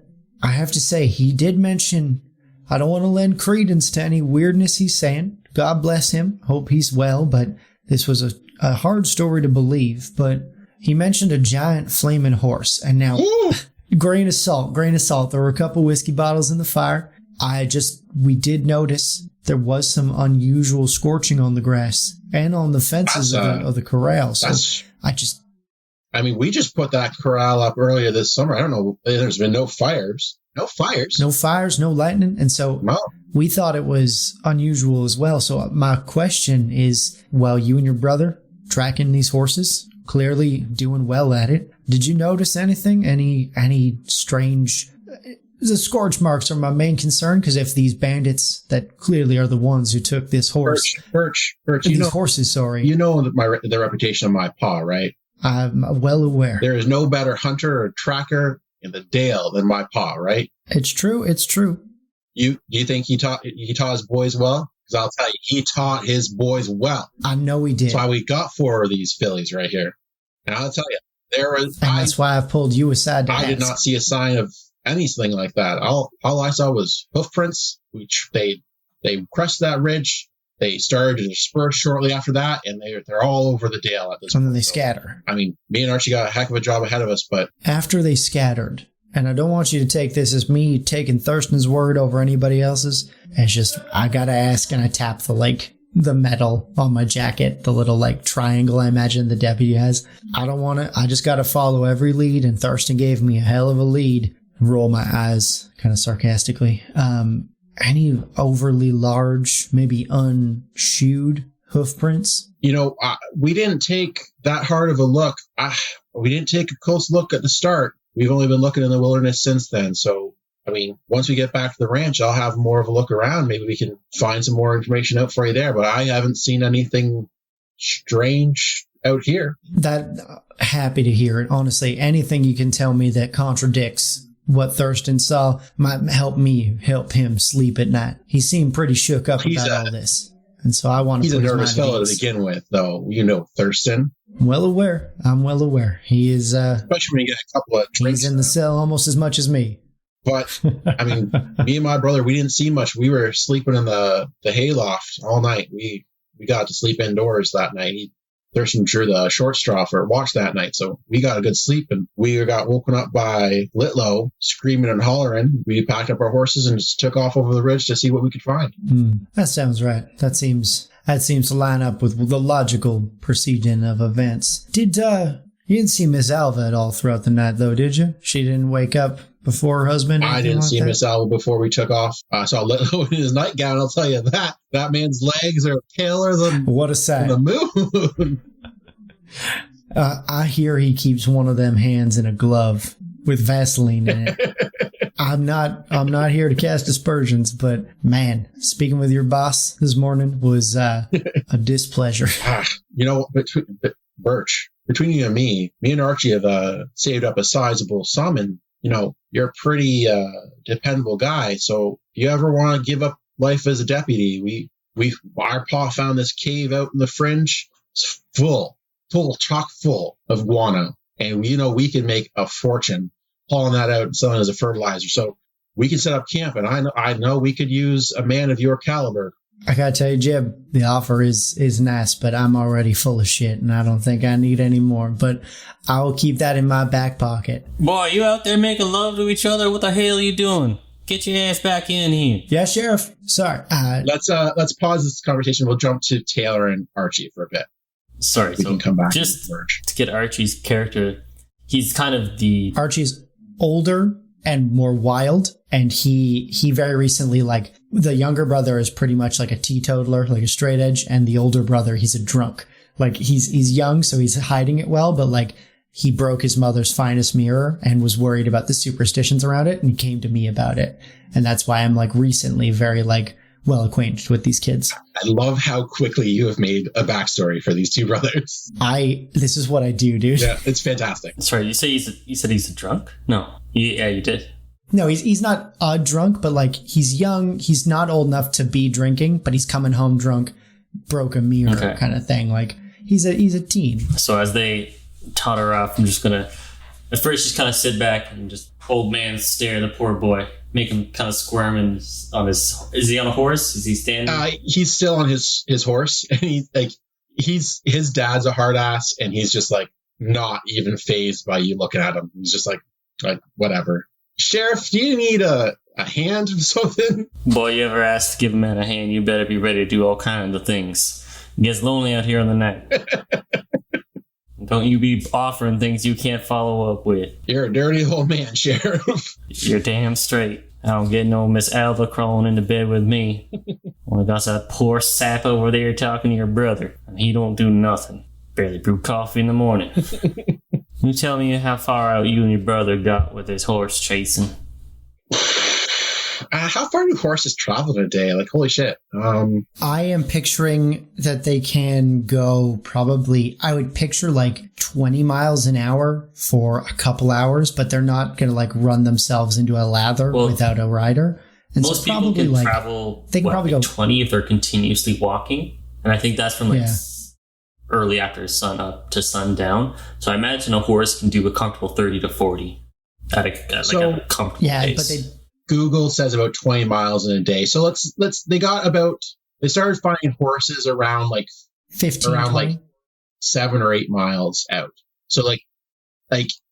have to say, he did mention, I don't want to lend credence to any weirdness he's saying. God bless him. Hope he's well, but this was a hard story to believe. But he mentioned a giant flaming horse. And now, grain of salt. There were a couple whiskey bottles in the fire. We did notice there was some unusual scorching on the grass and on the fences of the corral. So we just put that corral up earlier this summer. I don't know. There's been no fires. No fires, no lightning. And so we thought it was unusual as well. So my question is, well, you and your brother tracking these horses, clearly doing well at it. Did you notice anything? Any strange... The scorch marks are my main concern, because if these bandits that clearly are the ones who took this horse... Birch, horses, sorry. You know the reputation of my paw, right? I'm well aware. There is no better hunter or tracker in the Dale than my paw, right? It's true. Do you think he taught his boys well? Because I'll tell you, he taught his boys well. I know he did. That's why we got 4 of these fillies right here. And I'll tell you, that's why I pulled you aside to ask. did not see a sign of anything like that. All I saw was hoof prints. They crested that ridge. They started to disperse shortly after that, and they're all over the Dale at this point. And then they scatter. I mean, me and Archie got a heck of a job ahead of us, but... After they scattered, and I don't want you to take this as me taking Thurston's word over anybody else's, it's just, I gotta ask, and I tap the metal on my jacket, the little triangle I imagine the deputy has. I just gotta follow every lead, and Thurston gave me a hell of a lead. Roll my eyes kind of sarcastically. Any overly large, maybe unshoed hoof prints? We didn't take that hard of a look. We didn't take a close look at the start. We've only been looking in the wilderness since then. So, once we get back to the ranch, I'll have more of a look around. Maybe we can find some more information out for you there. But I haven't seen anything strange out here. Happy to hear it. Honestly, anything you can tell me that contradicts what Thurston saw might help me help him sleep at night. He seemed pretty shook up about all this. And so I want to... He's a nervous fellow to begin with, though. Thurston. I'm well aware. He is... especially when you get a couple of drinks. He's in the cell almost as much as me. But, me and my brother, we didn't see much. We were sleeping in the hayloft all night. We got to sleep indoors that night. Thurston drew the short straw for watch that night, so we got a good sleep, and we got woken up by Littlow screaming and hollering. We packed up our horses and just took off over the ridge to see what we could find. That sounds right. That seems to line up with the logical proceeding of events. You didn't see Miss Alva at all throughout the night, though, did you? She didn't wake up before her husband? I didn't see Miss Alva before we took off. I saw Littlow in his nightgown. I'll tell you that. That man's legs are paler than what a sight. The moon. I hear he keeps one of them hands in a glove with Vaseline in it. I'm not here to cast aspersions, but man, speaking with your boss this morning was a displeasure. Birch, between you and me and Archie have saved up a sizable sum, and you're a pretty dependable guy. So if you ever want to give up life as a deputy, our paw found this cave out in the fringe. It's chock full of guano, and we can make a fortune hauling that out and selling it as a fertilizer. So we can set up camp, and I know we could use a man of your caliber. I gotta tell you, Jeb, the offer is nice, but I'm already full of shit, and I don't think I need any more. But I will keep that in my back pocket. Boy, you out there making love to each other? What the hell are you doing? Get your ass back in here. Yeah, Sheriff. Sorry. Let's pause this conversation. We'll jump to Taylor and Archie for a bit. Sorry, we can come back just to merge. to get Archie's character, he's kind of the... Archie's older and more wild, and he very recently, like, the younger brother is pretty much like a teetotaler, like a straight edge, and the older brother, he's a drunk. Like, he's young, so he's hiding it well, but, like, he broke his mother's finest mirror and was worried about the superstitions around it, and he came to me about it. And that's why I'm, like, recently very, like, well acquainted with these kids. I love how quickly you have made a backstory for these two brothers. This is what I do, dude. Yeah, it's fantastic. Sorry, you said he's a drunk? No. Yeah, you did. No, he's not a drunk, but, like, he's young. He's not old enough to be drinking, but he's coming home drunk, broke a mirror kind of thing. Like, he's a teen. So as they totter off, I'm just gonna at first just kind of sit back and just old man stare at the poor boy, make him kind of squirm on his. Is he on a horse? Is he standing? He's still on his horse, and his dad's a hard ass, and he's just like not even fazed by you looking at him. He's just like whatever. Sheriff, do you need a hand or something? Boy, you ever asked to give a man a hand, you better be ready to do all kinds of things. It gets lonely out here on the night. Don't you be offering things you can't follow up with. You're a dirty old man, Sheriff. You're damn straight. I don't get no Miss Alva crawling into bed with me. Only got that poor sap over there talking to your brother, and he don't do nothing. Barely brew coffee in the morning. You tell me how far out you and your brother got with this horse chasing. How far do horses travel in a day? Like, holy shit. I am picturing that they can go probably, I would picture like 20 miles an hour for a couple hours, but they're not going to like run themselves into a lather without a rider. And most so people can travel, they can probably go 20 if they're continuously walking. And I think that's from like early after sun up to sundown. So I imagine a horse can do a comfortable 30 to 40 at a comfortable pace. But Google says about 20 miles in a day. So they started finding horses around like 15, around 20? like 7 or 8 miles out. So like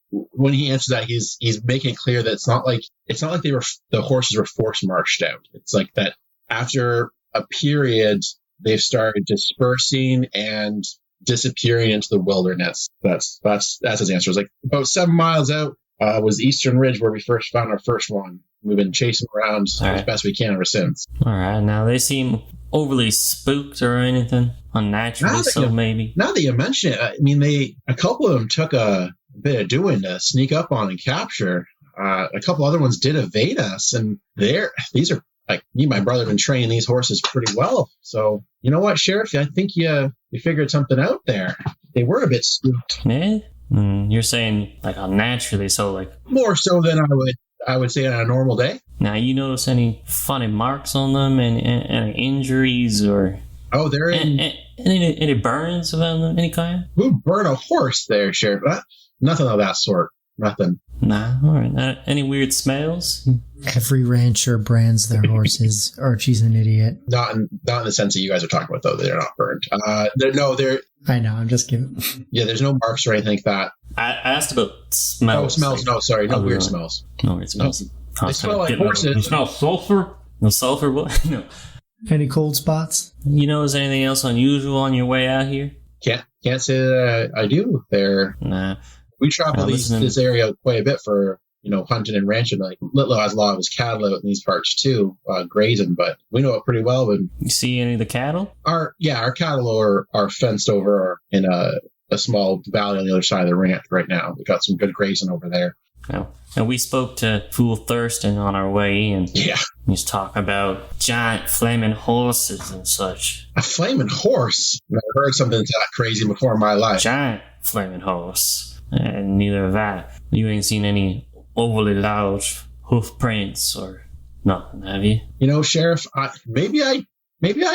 when he answered that, he's making it clear that it's not like the horses were force marched out. It's like that after a period, they've started dispersing and disappearing into the wilderness. That's his answer. It's like about 7 miles out was the Eastern Ridge where we first found our first one. We've been chasing around as best we can ever since. All right, now they seem overly spooked or anything, unnaturally so maybe. Now that you mention it, I mean, a couple of them took a bit of doing to sneak up on and capture. A couple other ones did evade us, and these are like me and my brother have been training these horses pretty well. So you know what, Sheriff, I think you figured something out there. They were a bit spooked. Yeah. You're saying like unnaturally, so like more so than I would say on a normal day. Now, you notice any funny marks on them and any injuries or? Oh, there in any burns of any kind? Who burn a horse there, Sheriff? Nothing of that sort. Nothing. Nah, all right. Any weird smells? Every rancher brands their horses. Archie's an idiot. Not in the sense that you guys are talking about, though. They're not burned. They're. I know. I'm just kidding. Yeah, there's no marks or anything like that. I asked about smells. Oh, smells. No, sorry. No weird smells. No weird smells. No. They smell like horses. You smell sulfur? No sulfur? What? No. Any cold spots? You notice anything else unusual on your way out here? Can't say that I do there. Nah. We travel this area quite a bit for, hunting and ranching. Like Littlow has a lot of his cattle out in these parts too, grazing, but we know it pretty well. And you see any of the cattle? Our cattle are fenced over in a small valley on the other side of the ranch right now. We got some good grazing over there. Oh. And we spoke to Fool Thurston on our way in. Yeah. He's talking about giant flaming horses and such. A flaming horse? I've never heard something that crazy before in my life. Giant flaming horse. And neither have I. You ain't seen any overly loud hoof prints or nothing, have you? Sheriff, maybe I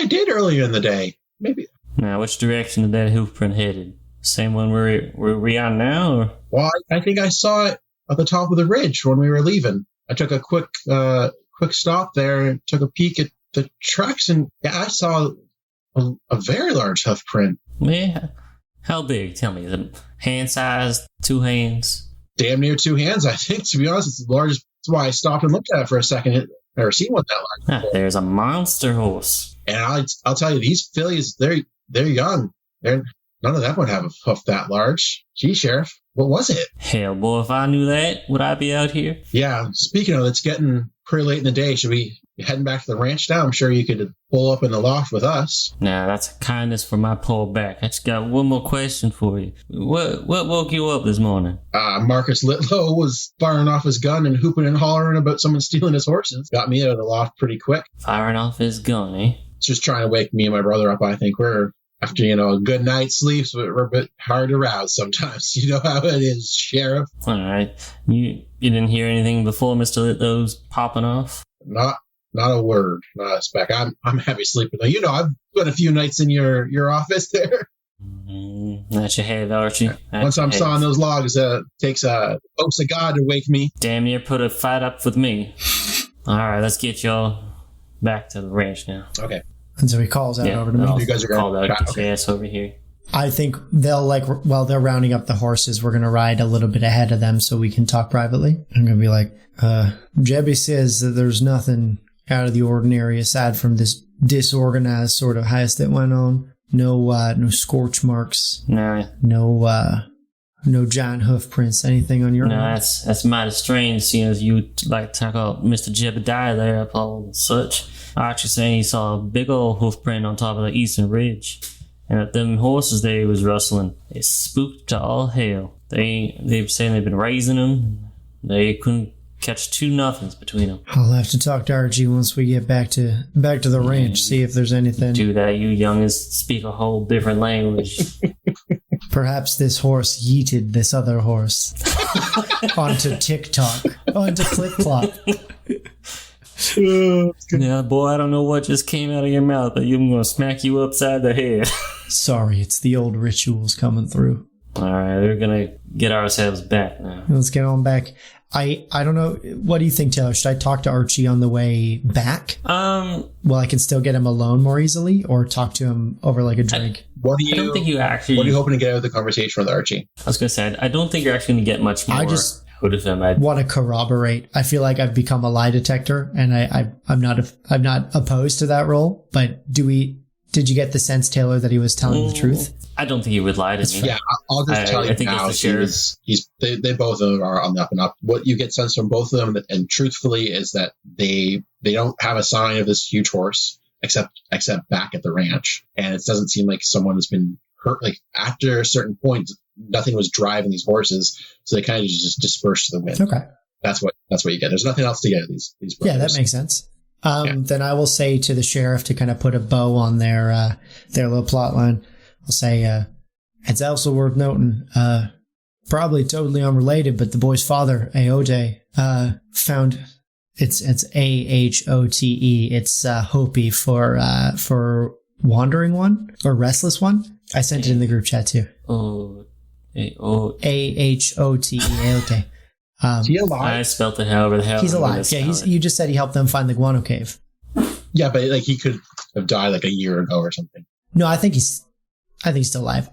did earlier in the day. Maybe. Now, which direction did that hoof print headed? Same one we on now? Or? Well, I think I saw it at the top of the ridge when we were leaving. I took a quick stop there and took a peek at the tracks, and I saw a very large hoof print. Yeah. How big? Tell me. Is it hand-sized? 2 hands? Damn near 2 hands, I think. To be honest, it's the largest. That's why I stopped and looked at it for a second. I've never seen one that large. There's a monster horse. And I'll tell you, these fillies, they're young. none of them would have a hoof that large. Gee, Sheriff, what was it? Hell, boy, if I knew that, would I be out here? Yeah, speaking of, it's getting pretty late in the day. Should we be heading back to the ranch now? I'm sure you could pull up in the loft with us. Nah, that's a kindness for my poor back. I just got one more question for you. What woke you up this morning? Marcus Littlow was firing off his gun and hooping and hollering about someone stealing his horses. Got me out of the loft pretty quick. Firing off his gun, eh? Just trying to wake me and my brother up. I think we're, after, a good night's sleep, so we're a bit hard to rouse sometimes. You know how it is, Sheriff. All right. You didn't hear anything before Mr. Litlow's popping off? Not a word, not a speck. I'm heavy sleeping. Now, I've spent a few nights in your office there. That you have, Archie. Once I'm sawing those logs, takes a host of God to wake me. Damn near put a fight up with me. All right, let's get y'all back to the ranch now. Okay. And so he calls out over to me. You guys are going called out to okay. Ass over here. I think they'll while they're rounding up the horses, we're going to ride a little bit ahead of them so we can talk privately. I'm going to be like, Jebby says that there's nothing out of the ordinary aside from this disorganized sort of heist that went on. No scorch marks. Nah. No giant hoof prints, anything on your arm? No, that's mighty strange, seeing as you like to talk about Mr. Jebediah there up all and such. Archie saying he saw a big old hoof print on top of the eastern ridge. And that them horses they was rustling, they spooked to all hell. They were saying they've been raising them. They couldn't catch two nothings between them. I'll have to talk to Archie once we get back to the ranch, see if there's anything. Do that, you youngins speak a whole different language. Perhaps this horse yeeted this other horse onto TikTok, onto Clip Clop. Yeah, boy, I don't know what just came out of your mouth, but I'm going to smack you upside the head. Sorry, it's the old rituals coming through. All right, we're going to get ourselves back now. Let's get on back. I don't know. What do you think, Taylor? Should I talk to Archie on the way back? Well, I can still get him alone more easily, or talk to him over like a drink. I don't think you actually... What are you hoping to get out of the conversation with Archie? I was going to say, I don't think you're actually going to get much more out of him. I want to corroborate. I feel like I've become a lie detector, and I'm not opposed to that role. But did you get the sense, Taylor, that he was telling the truth? I don't think he would lie to me. Yeah, I'll just tell you now. They both of them are on the up and up. What you get sense from both of them, and truthfully, is that they don't have a sign of this huge horse except back at the ranch, and it doesn't seem like someone has been hurt. Like after a certain point, nothing was driving these horses, so they kind of just dispersed to the wind. Okay, that's what you get. There's nothing else to get of these brothers. Yeah, that makes sense. Then I will say to the sheriff to kind of put a bow on their little plot line. I'll say, it's also worth noting, probably totally unrelated, but the boy's father, Aote, found it's Ahote. It's Hopi for wandering one or restless one. I sent it in the group chat too. Ahote. Aote. Is he alive? I spelled it however the hell. He's alive. Yeah, you just said he helped them find the guano cave. Yeah, but like he could have died like a year ago or something. No, I think he's still alive.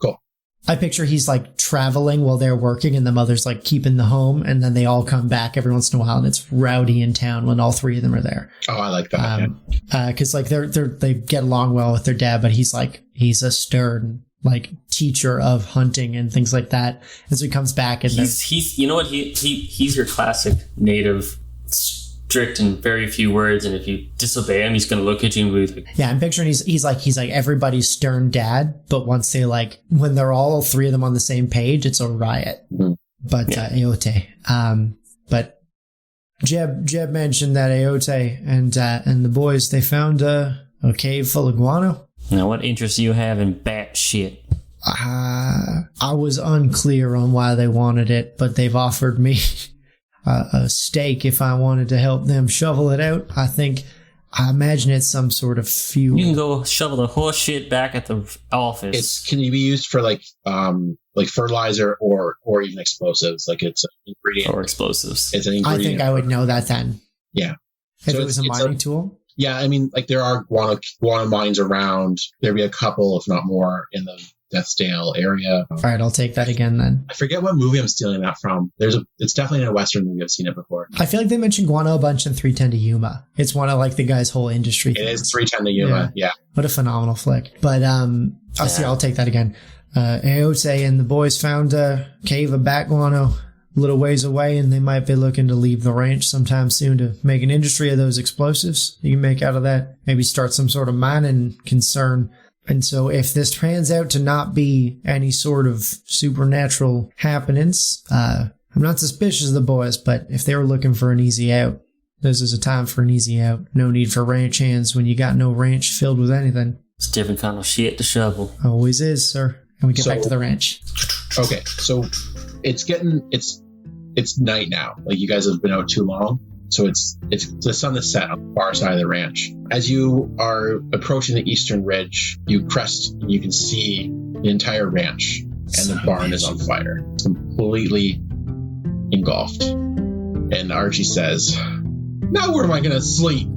Cool. I picture he's like traveling while they're working, and the mother's like keeping the home, and then they all come back every once in a while, and it's rowdy in town when all three of them are there. Oh, I like that. Because like they get along well with their dad, but he's a stern like teacher of hunting and things like that. And so he comes back and he's you know what he's your classic native. Strict and very few words, and if you disobey him, he's going to look at you and be like... Yeah, I'm picturing he's like everybody's stern dad, but once they when they're all three of them on the same page, it's a riot. Mm-hmm. But Aote, but Jeb mentioned that Aote and the boys, they found a cave full of guano. Now, what interest do you have in bat shit? I was unclear on why they wanted it, but they've offered me a stake if I wanted to help them shovel it out. I imagine it's some sort of fuel. You can go shovel the horse shit back at the office. Can you be used for like fertilizer or even explosives? Like it's an ingredient. Or explosives. It's an ingredient. I think I would know that then. Yeah. If it was a mining tool? Yeah, I mean, like there are guano mines around. There'd be a couple, if not more, in the Deathsdale area. All right, I'll take that again then. I forget what movie I'm stealing that from. It's definitely in a Western movie. I've seen it before. I feel like they mentioned Guano a bunch in 310 to Yuma. It's one of like the guy's whole industry. It is 310 to Yuma, yeah. What a phenomenal flick. But I'll take that again. Aote and the boys found a cave of bat guano a little ways away, and they might be looking to leave the ranch sometime soon to make an industry of those explosives. You can make out of that, maybe start some sort of mining concern. And so if this turns out to not be any sort of supernatural happenings, I'm not suspicious of the boys, but if they were looking for an easy out, this is a time for an easy out. No need for ranch hands when you got no ranch filled with anything. It's a different kind of shit to shovel. Always is, sir. And we get back to the ranch. Okay, so it's night now. Like, you guys have been out too long. So it's the sun is set on the far side of the ranch. As you are approaching the eastern ridge, you crest and you can see the entire ranch, and the barn is on fire, completely engulfed. And Archie says, "Now where am I going to sleep?"